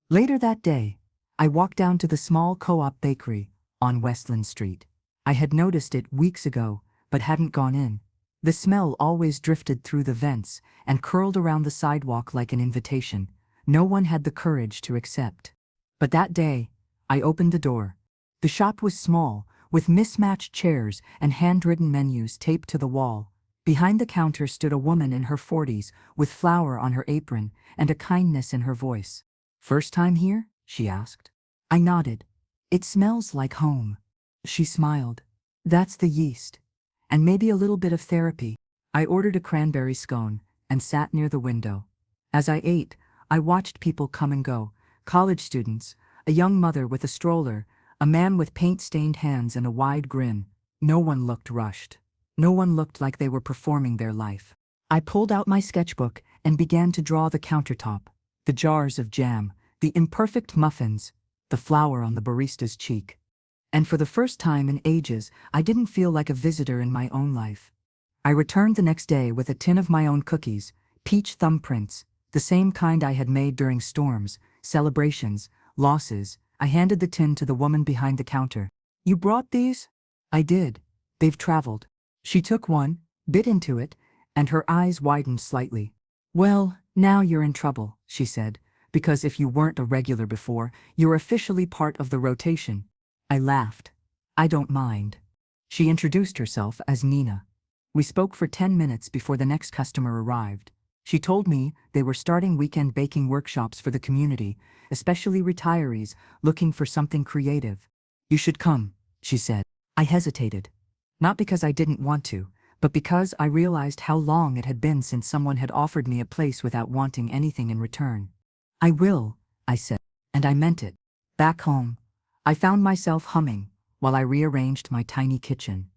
Speaker 1: Later that day, I walked down to the small co-op bakery on Westland Street. I had noticed it weeks ago, but hadn't gone in. The smell always drifted through the vents and curled around the sidewalk like an invitation no one had the courage to accept. But that day, I opened the door. The shop was small, with mismatched chairs and handwritten menus taped to the wall. Behind the counter stood a woman in her 40s, with flour on her apron and a kindness in her voice. First time here? She asked. I nodded. It smells like home. She smiled. That's the yeast. And maybe a little bit of therapy. I ordered a cranberry scone and sat near the window. As I ate, I watched people come and go. College students, a young mother with a stroller, a man with paint-stained hands and a wide grin. No one looked rushed. No one looked like they were performing their life. I pulled out my sketchbook and began to draw the countertop, the jars of jam, the imperfect muffins, the flour on the barista's cheek. And for the first time in ages, I didn't feel like a visitor in my own life. I returned the next day with a tin of my own cookies, peach thumbprints, the same kind I had made during storms, celebrations, losses. I handed the tin to the woman behind the counter. You brought these? I did. They've traveled. She took one, bit into it, and her eyes widened slightly. Well, now you're in trouble, she said, because if you weren't a regular before, you're officially part of the rotation. I laughed. I don't mind. She introduced herself as Nina. We spoke for 10 minutes before the next customer arrived. She told me they were starting weekend baking workshops for the community, especially retirees looking for something creative. You should come, she said. I hesitated. Not because I didn't want to, but because I realized how long it had been since someone had offered me a place without wanting anything in return. I will, I said, and I meant it. Back home, I found myself humming while I rearranged my tiny kitchen.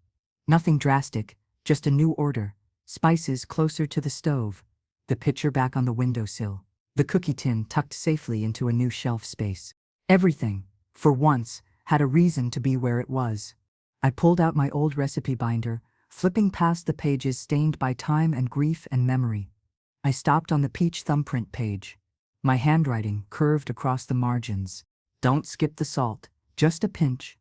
Speaker 1: Nothing drastic, just a new order, spices closer to the stove, the pitcher back on the windowsill, the cookie tin tucked safely into a new shelf space. Everything, for once, had a reason to be where it was. I pulled out my old recipe binder, flipping past the pages stained by time and grief and memory. I stopped on the peach thumbprint page. My handwriting curved across the margins. Don't skip the salt, just a pinch.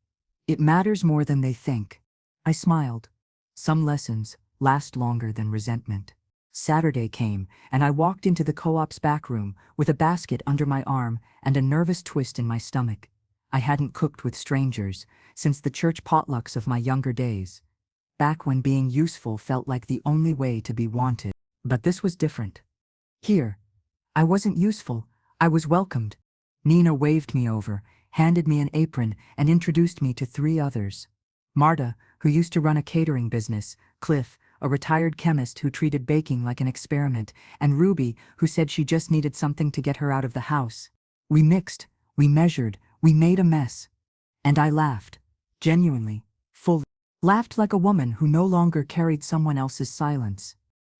Speaker 1: It matters more than they think. I smiled. Some lessons last longer than resentment. Saturday came, and I walked into the co-op's back room with a basket under my arm and a nervous twist in my stomach. I hadn't cooked with strangers since the church potlucks of my younger days, back when being useful felt like the only way to be wanted. But this was different. Here, I wasn't useful, I was welcomed. Nina waved me over, handed me an apron, and introduced me to 3 others. Marta, who used to run a catering business, Cliff, a retired chemist who treated baking like an experiment, and Ruby, who said she just needed something to get her out of the house. We mixed, we measured, we made a mess. And I laughed. Genuinely, fully. Laughed like a woman who no longer carried someone else's silence.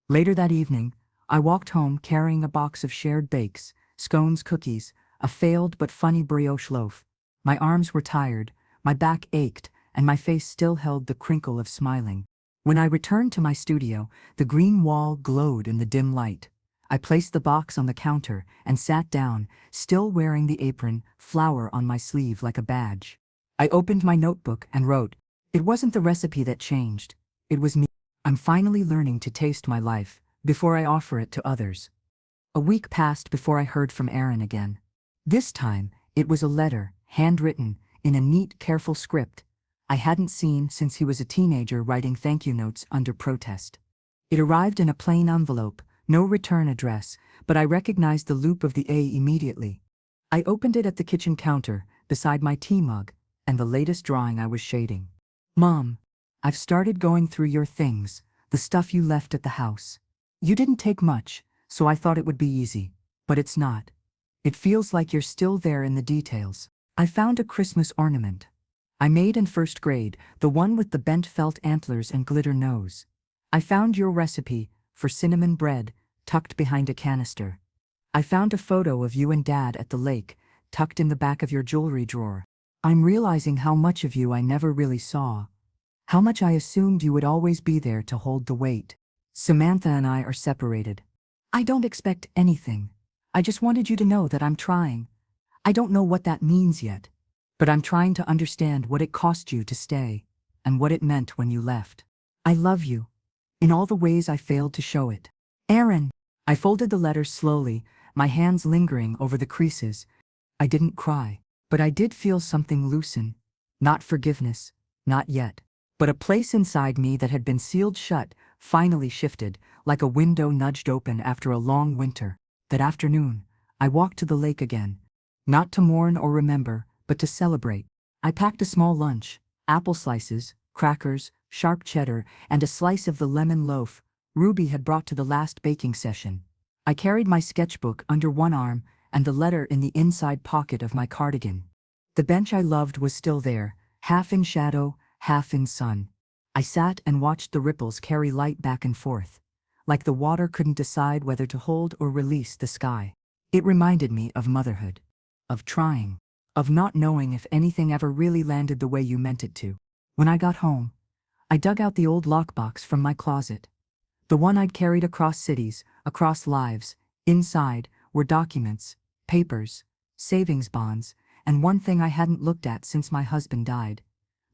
Speaker 1: Later that evening, I walked home carrying a box of shared bakes, scones, cookies, a failed but funny brioche loaf. My arms were tired, my back ached, and my face still held the crinkle of smiling. When I returned to my studio, the green wall glowed in the dim light. I placed the box on the counter and sat down, still wearing the apron, flower on my sleeve like a badge. I opened my notebook and wrote, "It wasn't the recipe that changed. It was me. I'm finally learning to taste my life before I offer it to others." A week passed before I heard from Aaron again. This time, it was a letter, handwritten, in a neat, careful script I hadn't seen since he was a teenager writing thank you notes under protest. It arrived in a plain envelope, no return address, but I recognized the loop of the A immediately. I opened it at the kitchen counter, beside my tea mug, and the latest drawing I was shading. "Mom, I've started going through your things, the stuff you left at the house. You didn't take much, so I thought it would be easy, but it's not. It feels like you're still there in the details. I found a Christmas ornament I made in first grade, the one with the bent felt antlers and glitter nose. I found your recipe for cinnamon bread tucked behind a canister. I found a photo of you and Dad at the lake, tucked in the back of your jewelry drawer. I'm realizing how much of you I never really saw. How much I assumed you would always be there to hold the weight. Samantha and I are separated. I don't expect anything. I just wanted you to know that I'm trying. I don't know what that means yet. But I'm trying to understand what it cost you to stay, and what it meant when you left. I love you, in all the ways I failed to show it. Aaron." I folded the letter slowly, my hands lingering over the creases. I didn't cry, but I did feel something loosen. Not forgiveness, not yet. But a place inside me that had been sealed shut finally shifted, like a window nudged open after a long winter. That afternoon, I walked to the lake again, not to mourn or remember, but to celebrate. I packed a small lunch, apple slices, crackers, sharp cheddar, and a slice of the lemon loaf Ruby had brought to the last baking session. I carried my sketchbook under one arm and the letter in the inside pocket of my cardigan. The bench I loved was still there, half in shadow, half in sun. I sat and watched the ripples carry light back and forth, like the water couldn't decide whether to hold or release the sky. It reminded me of motherhood, of trying, of not knowing if anything ever really landed the way you meant it to. When I got home, I dug out the old lockbox from my closet. The one I'd carried across cities, across lives. Inside were documents, papers, savings bonds, and one thing I hadn't looked at since my husband died.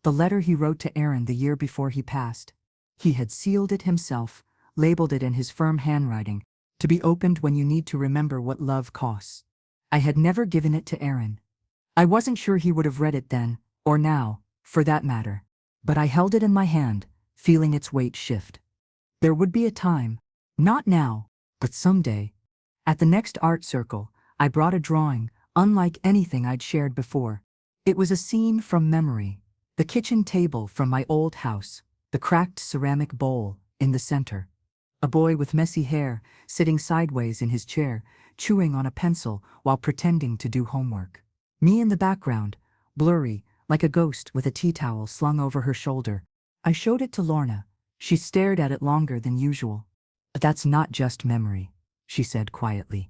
Speaker 1: The letter he wrote to Aaron the year before he passed. He had sealed it himself, labeled it in his firm handwriting, to be opened when you need to remember what love costs. I had never given it to Aaron. I wasn't sure he would have read it then, or now, for that matter. But I held it in my hand, feeling its weight shift. There would be a time, not now, but someday. At the next art circle, I brought a drawing, unlike anything I'd shared before. It was a scene from memory. The kitchen table from my old house, the cracked ceramic bowl in the center. A boy with messy hair, sitting sideways in his chair, chewing on a pencil while pretending to do homework. Me in the background, blurry, like a ghost with a tea towel slung over her shoulder. I showed it to Lorna. She stared at it longer than usual. "That's not just memory," she said quietly.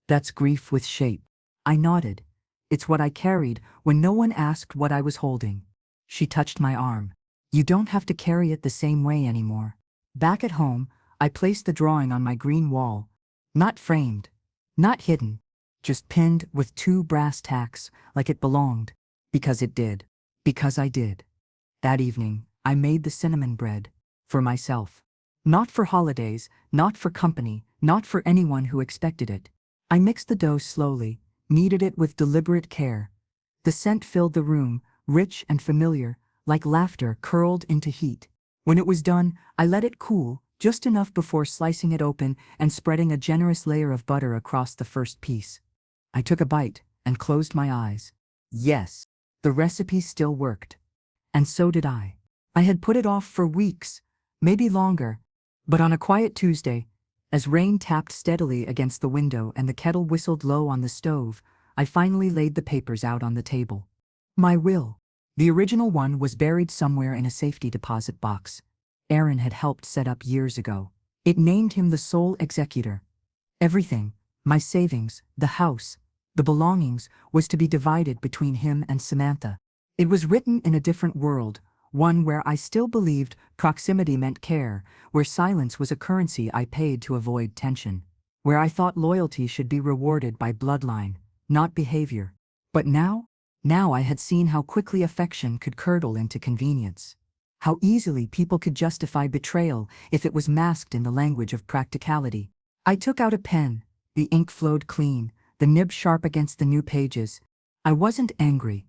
Speaker 1: "That's grief with shape." I nodded. "It's what I carried when no one asked what I was holding." She touched my arm. "You don't have to carry it the same way anymore." Back at home, I placed the drawing on my green wall. Not framed, not hidden, just pinned with 2 brass tacks like it belonged. Because it did. Because I did. That evening, I made the cinnamon bread. For myself. Not for holidays, not for company, not for anyone who expected it. I mixed the dough slowly, kneaded it with deliberate care. The scent filled the room, rich and familiar, like laughter curled into heat. When it was done, I let it cool, just enough before slicing it open and spreading a generous layer of butter across the first piece. I took a bite and closed my eyes. Yes, the recipe still worked. And so did I. I had put it off for weeks, maybe longer, But on a quiet Tuesday, as rain tapped steadily against the window and the kettle whistled low on the stove, I finally laid the papers out on the table. My will. The original one was buried somewhere in a safety deposit box. Aaron had helped set up years ago. It named him the sole executor. Everything, my savings, the house, the belongings, was to be divided between him and Samantha. It was written in a different world, one where I still believed proximity meant care, where silence was a currency I paid to avoid tension, where I thought loyalty should be rewarded by bloodline, not behavior. But now I had seen how quickly affection could curdle into convenience. How easily people could justify betrayal if it was masked in the language of practicality. I took out a pen, the ink flowed clean, the nib sharp against the new pages. I wasn't angry.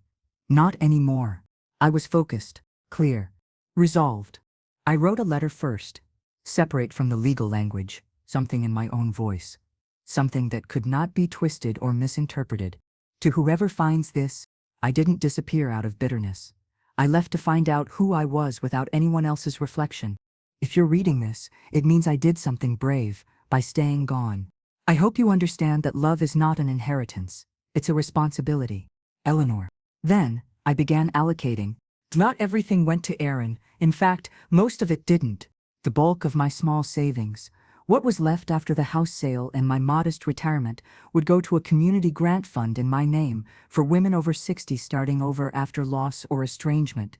Speaker 1: Not anymore. I was focused, clear, resolved. I wrote a letter first, separate from the legal language, something in my own voice, something that could not be twisted or misinterpreted. To whoever finds this, I didn't disappear out of bitterness. I left to find out who I was without anyone else's reflection. If you're reading this, it means I did something brave by staying gone. I hope you understand that love is not an inheritance. It's a responsibility. Eleanor. Then, I began allocating. Not everything went to Aaron. In fact, most of it didn't. The bulk of my small savings, what was left after the house sale and my modest retirement, would go to a community grant fund in my name for women over 60 starting over after loss or estrangement.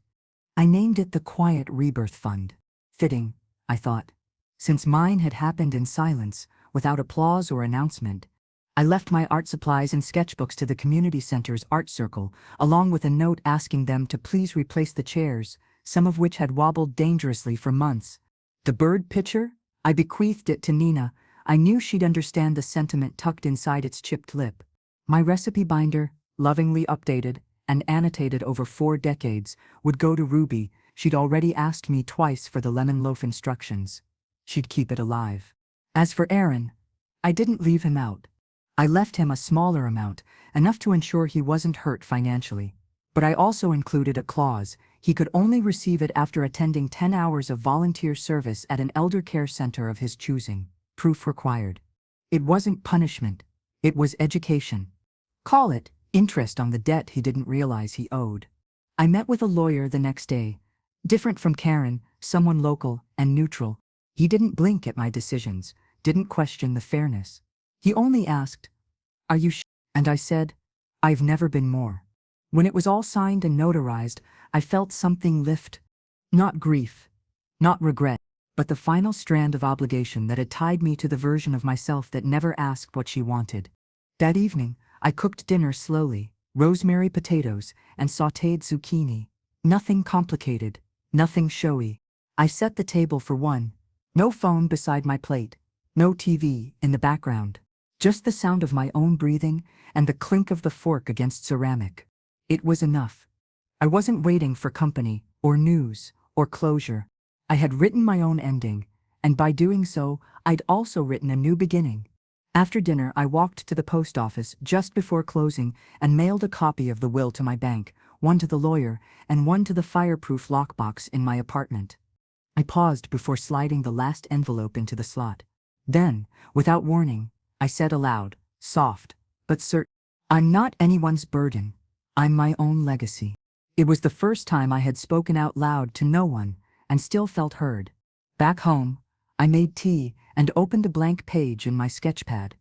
Speaker 1: I named it the Quiet Rebirth Fund. Fitting, I thought. Since mine had happened in silence, without applause or announcement. I left my art supplies and sketchbooks to the community center's art circle, along with a note asking them to please replace the chairs, some of which had wobbled dangerously for months. The bird picture? I bequeathed it to Nina. I knew she'd understand the sentiment tucked inside its chipped lip. My recipe binder, lovingly updated and annotated over 4 decades, would go to Ruby. She'd already asked me twice for the lemon loaf instructions. She'd keep it alive. As for Aaron, I didn't leave him out. I left him a smaller amount, enough to ensure he wasn't hurt financially. But I also included a clause: he could only receive it after attending 10 hours of volunteer service at an elder care center of his choosing. Proof required. It wasn't punishment. It was education. Call it interest on the debt he didn't realize he owed. I met with a lawyer the next day. Different from Karen, someone local and neutral. He didn't blink at my decisions, didn't question the fairness. He only asked, "Are you sure?" And I said, "I've never been more." When it was all signed and notarized, I felt something lift. Not grief, not regret, but the final strand of obligation that had tied me to the version of myself that never asked what she wanted. That evening, I cooked dinner slowly, rosemary potatoes and sautéed zucchini. Nothing complicated, nothing showy. I set the table for one. No phone beside my plate, no TV in the background. Just the sound of my own breathing and the clink of the fork against ceramic. It was enough. I wasn't waiting for company, or news, or closure. I had written my own ending, and by doing so, I'd also written a new beginning. After dinner, I walked to the post office just before closing and mailed a copy of the will to my bank, one to the lawyer, and one to the fireproof lockbox in my apartment. I paused before sliding the last envelope into the slot. Then, without warning, I said aloud, soft, but certain, "I'm not anyone's burden. I'm my own legacy." It was the first time I had spoken out loud to no one, and still felt heard. Back home, I made tea and opened a blank page in my sketchpad.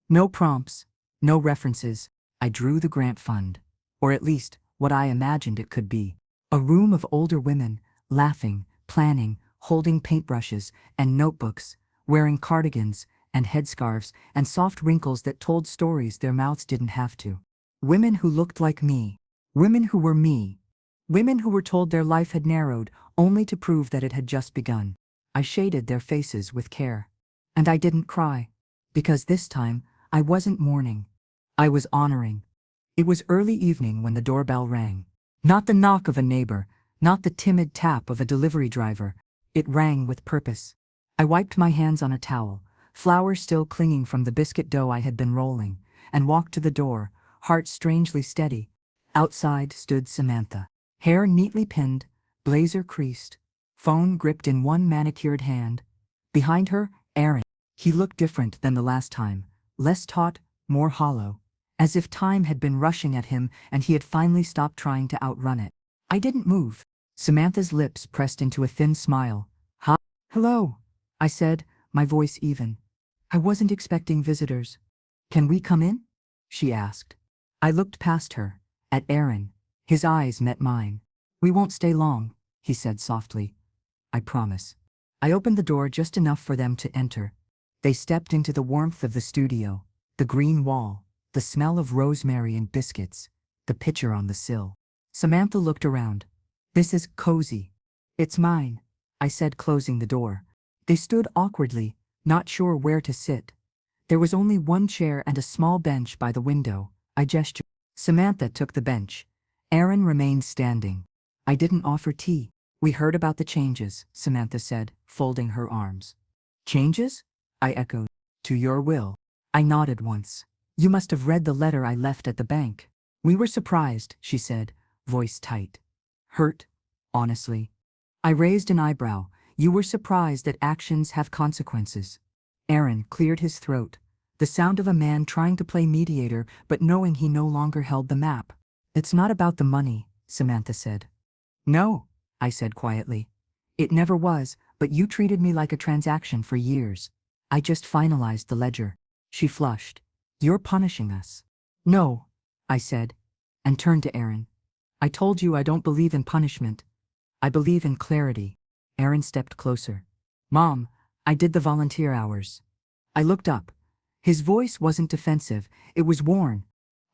Speaker 1: No prompts, no references. I drew the grant fund, or at least what I imagined it could be. A room of older women, laughing, planning, holding paintbrushes and notebooks, wearing cardigans and headscarves and soft wrinkles that told stories their mouths didn't have to. Women who looked like me. Women who were me. Women who were told their life had narrowed only to prove that it had just begun. I shaded their faces with care. And I didn't cry. Because this time, I wasn't mourning. I was honoring. It was early evening when the doorbell rang. Not the knock of a neighbor, not the timid tap of a delivery driver. It rang with purpose. I wiped my hands on a towel, flour still clinging from the biscuit dough I had been rolling, and walked to the door, heart strangely steady. Outside stood Samantha. Hair neatly pinned, blazer creased, phone gripped in one manicured hand. Behind her, Aaron. He looked different than the last time, less taut, more hollow, as if time had been rushing at him and he had finally stopped trying to outrun it. I didn't move. Samantha's lips pressed into a thin smile. Hi. Hello, I said, my voice even. I wasn't expecting visitors. Can we come in? She asked. I looked past her, at Aaron. His eyes met mine. We won't stay long, he said softly. I promise. I opened the door just enough for them to enter. They stepped into the warmth of the studio, the green wall, the smell of rosemary and biscuits, the picture on the sill. Samantha looked around. This is cozy. It's mine, I said, closing the door. They stood awkwardly, not sure where to sit. There was only one chair and a small bench by the window. I gestured. Samantha took the bench. Aaron remained standing. I didn't offer tea. We heard about the changes, Samantha said, folding her arms. Changes? I echoed. To your will. I nodded once. You must have read the letter I left at the bank. We were surprised, she said, voice tight. Hurt, honestly. I raised an eyebrow. You were surprised that actions have consequences. Aaron cleared his throat, the sound of a man trying to play mediator but knowing he no longer held the map. It's not about the money, Samantha said. No, I said quietly. It never was, but you treated me like a transaction for years. I just finalized the ledger. She flushed. You're punishing us. No, I said, and turned to Aaron. I told you I don't believe in punishment. I believe in clarity. Aaron stepped closer. Mom, I did the volunteer hours. I looked up. His voice wasn't defensive, it was worn.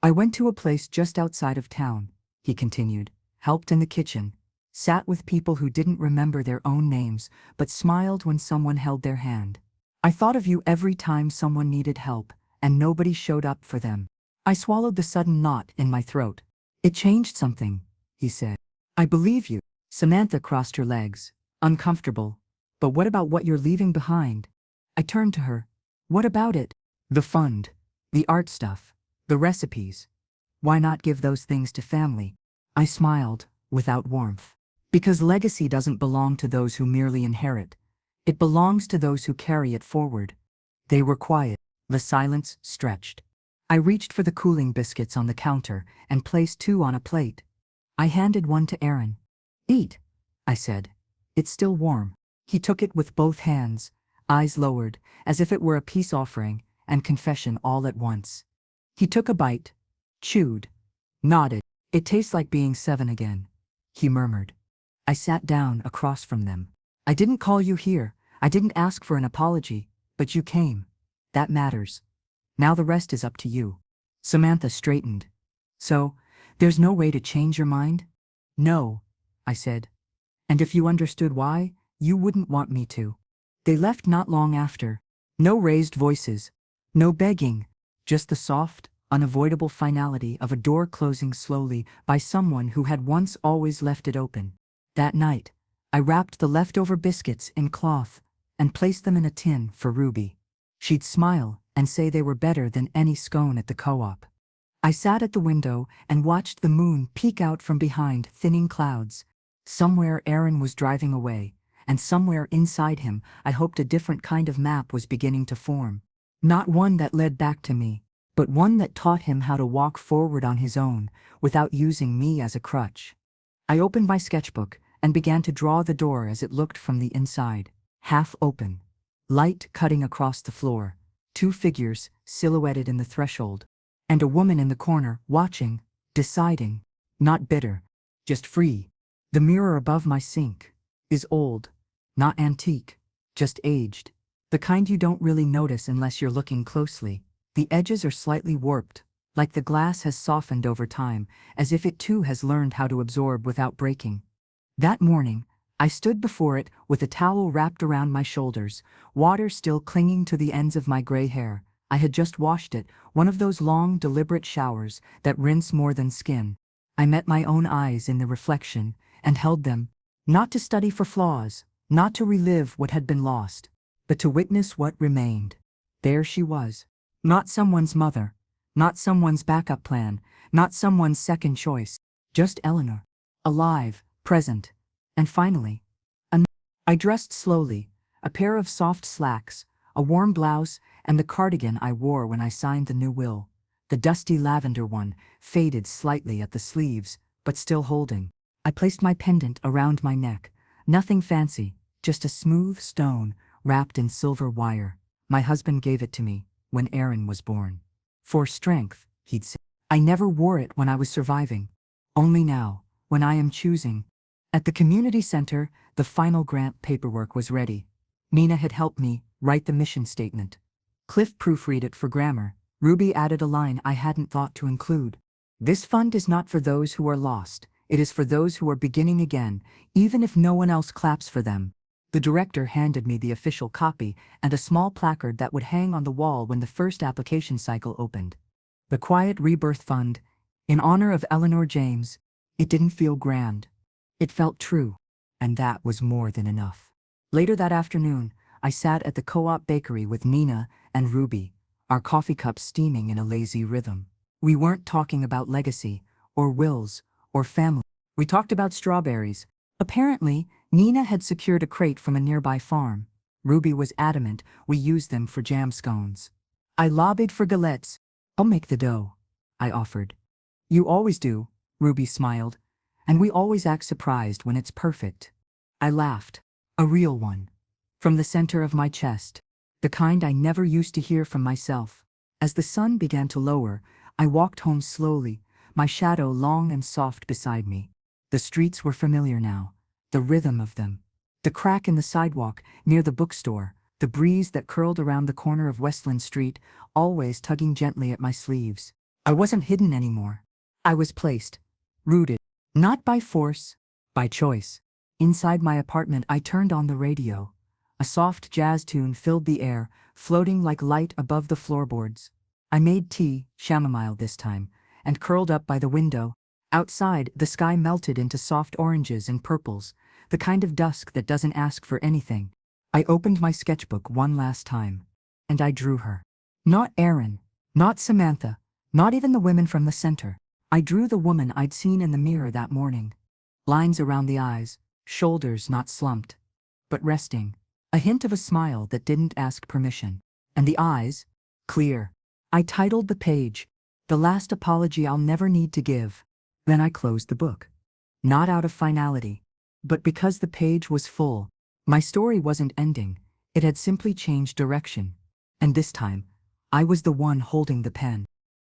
Speaker 1: I went to a place just outside of town, he continued, helped in the kitchen, sat with people who didn't remember their own names but smiled when someone held their hand. I thought of you every time someone needed help, and nobody showed up for them. I swallowed the sudden knot in my throat. It changed something, he said. I believe you. Samantha crossed her legs, uncomfortable. But what about what you're leaving behind? I turned to her. What about it? The fund, the art stuff, the recipes. Why not give those things to family? I smiled, without warmth. Because legacy doesn't belong to those who merely inherit. It belongs to those who carry it forward. They were quiet. The silence stretched. I reached for the cooling biscuits on the counter and placed 2 on a plate. I handed one to Aaron. Eat, I said. It's still warm. He took it with both hands, eyes lowered, as if it were a peace offering and confession all at once. He took a bite, chewed, nodded. It tastes like being 7 again, he murmured. I sat down across from them. I didn't call you here. I didn't ask for an apology, but you came. That matters. Now the rest is up to you. Samantha straightened. So, there's no way to change your mind? No, I said. And if you understood why, you wouldn't want me to. They left not long after. No raised voices. No begging. Just the soft, unavoidable finality of a door closing slowly by someone who had once always left it open. That night, I wrapped the leftover biscuits in cloth and placed them in a tin for Ruby. She'd smile and say they were better than any scone at the co-op. I sat at the window and watched the moon peek out from behind thinning clouds. Somewhere Aaron was driving away, and somewhere inside him I hoped a different kind of map was beginning to form. Not one that led back to me, but one that taught him how to walk forward on his own without using me as a crutch. I opened my sketchbook and began to draw the door as it looked from the inside, half open. Light cutting across the floor, 2 figures silhouetted in the threshold, and a woman in the corner watching, deciding, not bitter, just free. The mirror above my sink is old, not antique, just aged. The kind you don't really notice unless you're looking closely. The edges are slightly warped, like the glass has softened over time, as if it too has learned how to absorb without breaking. That morning, I stood before it with a towel wrapped around my shoulders, water still clinging to the ends of my gray hair. I had just washed it, one of those long, deliberate showers that rinse more than skin. I met my own eyes in the reflection and held them, not to study for flaws, not to relive what had been lost, but to witness what remained. There she was. Not someone's mother, not someone's backup plan, not someone's second choice, just Eleanor. Alive, present, and finally, I dressed slowly, a pair of soft slacks, a warm blouse, and the cardigan I wore when I signed the new will. The dusty lavender one, faded slightly at the sleeves, but still holding. I placed my pendant around my neck. Nothing fancy, just a smooth stone wrapped in silver wire. My husband gave it to me when Aaron was born. For strength, he'd say. I never wore it when I was surviving. Only now, when I am choosing. At the community center, the final grant paperwork was ready. Nina had helped me write the mission statement. Cliff proofread it for grammar. Ruby added a line I hadn't thought to include. This fund is not for those who are lost. It is for those who are beginning again, even if no one else claps for them. The director handed me the official copy and a small placard that would hang on the wall when the first application cycle opened. The Quiet Rebirth Fund, in honor of Eleanor James. It didn't feel grand. It felt true, and that was more than enough. Later that afternoon, I sat at the co-op bakery with Nina and Ruby, our coffee cups steaming in a lazy rhythm. We weren't talking about legacy, or wills, or family. We talked about strawberries. Apparently, Nina had secured a crate from a nearby farm. Ruby was adamant we use them for jam scones. I lobbied for galettes. I'll make the dough, I offered. You always do, Ruby smiled, and we always act surprised when it's perfect. I laughed, a real one. From the center of my chest, the kind I never used to hear from myself. As the sun began to lower, I walked home slowly, my shadow long and soft beside me. The streets were familiar now, the rhythm of them. The crack in the sidewalk near the bookstore, the breeze that curled around the corner of Westland Street, always tugging gently at my sleeves. I wasn't hidden anymore. I was placed, rooted, not by force, by choice. Inside my apartment, I turned on the radio. A soft jazz tune filled the air, floating like light above the floorboards. I made tea, chamomile this time, and curled up by the window. Outside, the sky melted into soft oranges and purples, the kind of dusk that doesn't ask for anything. I opened my sketchbook one last time, and I drew her. Not Aaron, not Samantha, not even the women from the center. I drew the woman I'd seen in the mirror that morning. Lines around the eyes, shoulders not slumped, but resting. A hint of a smile that didn't ask permission. And the eyes, clear. I titled the page, "The Last Apology I'll Never Need to Give." Then I closed the book. Not out of finality, but because the page was full. My story wasn't ending, it had simply changed direction. And this time, I was the one holding the pen.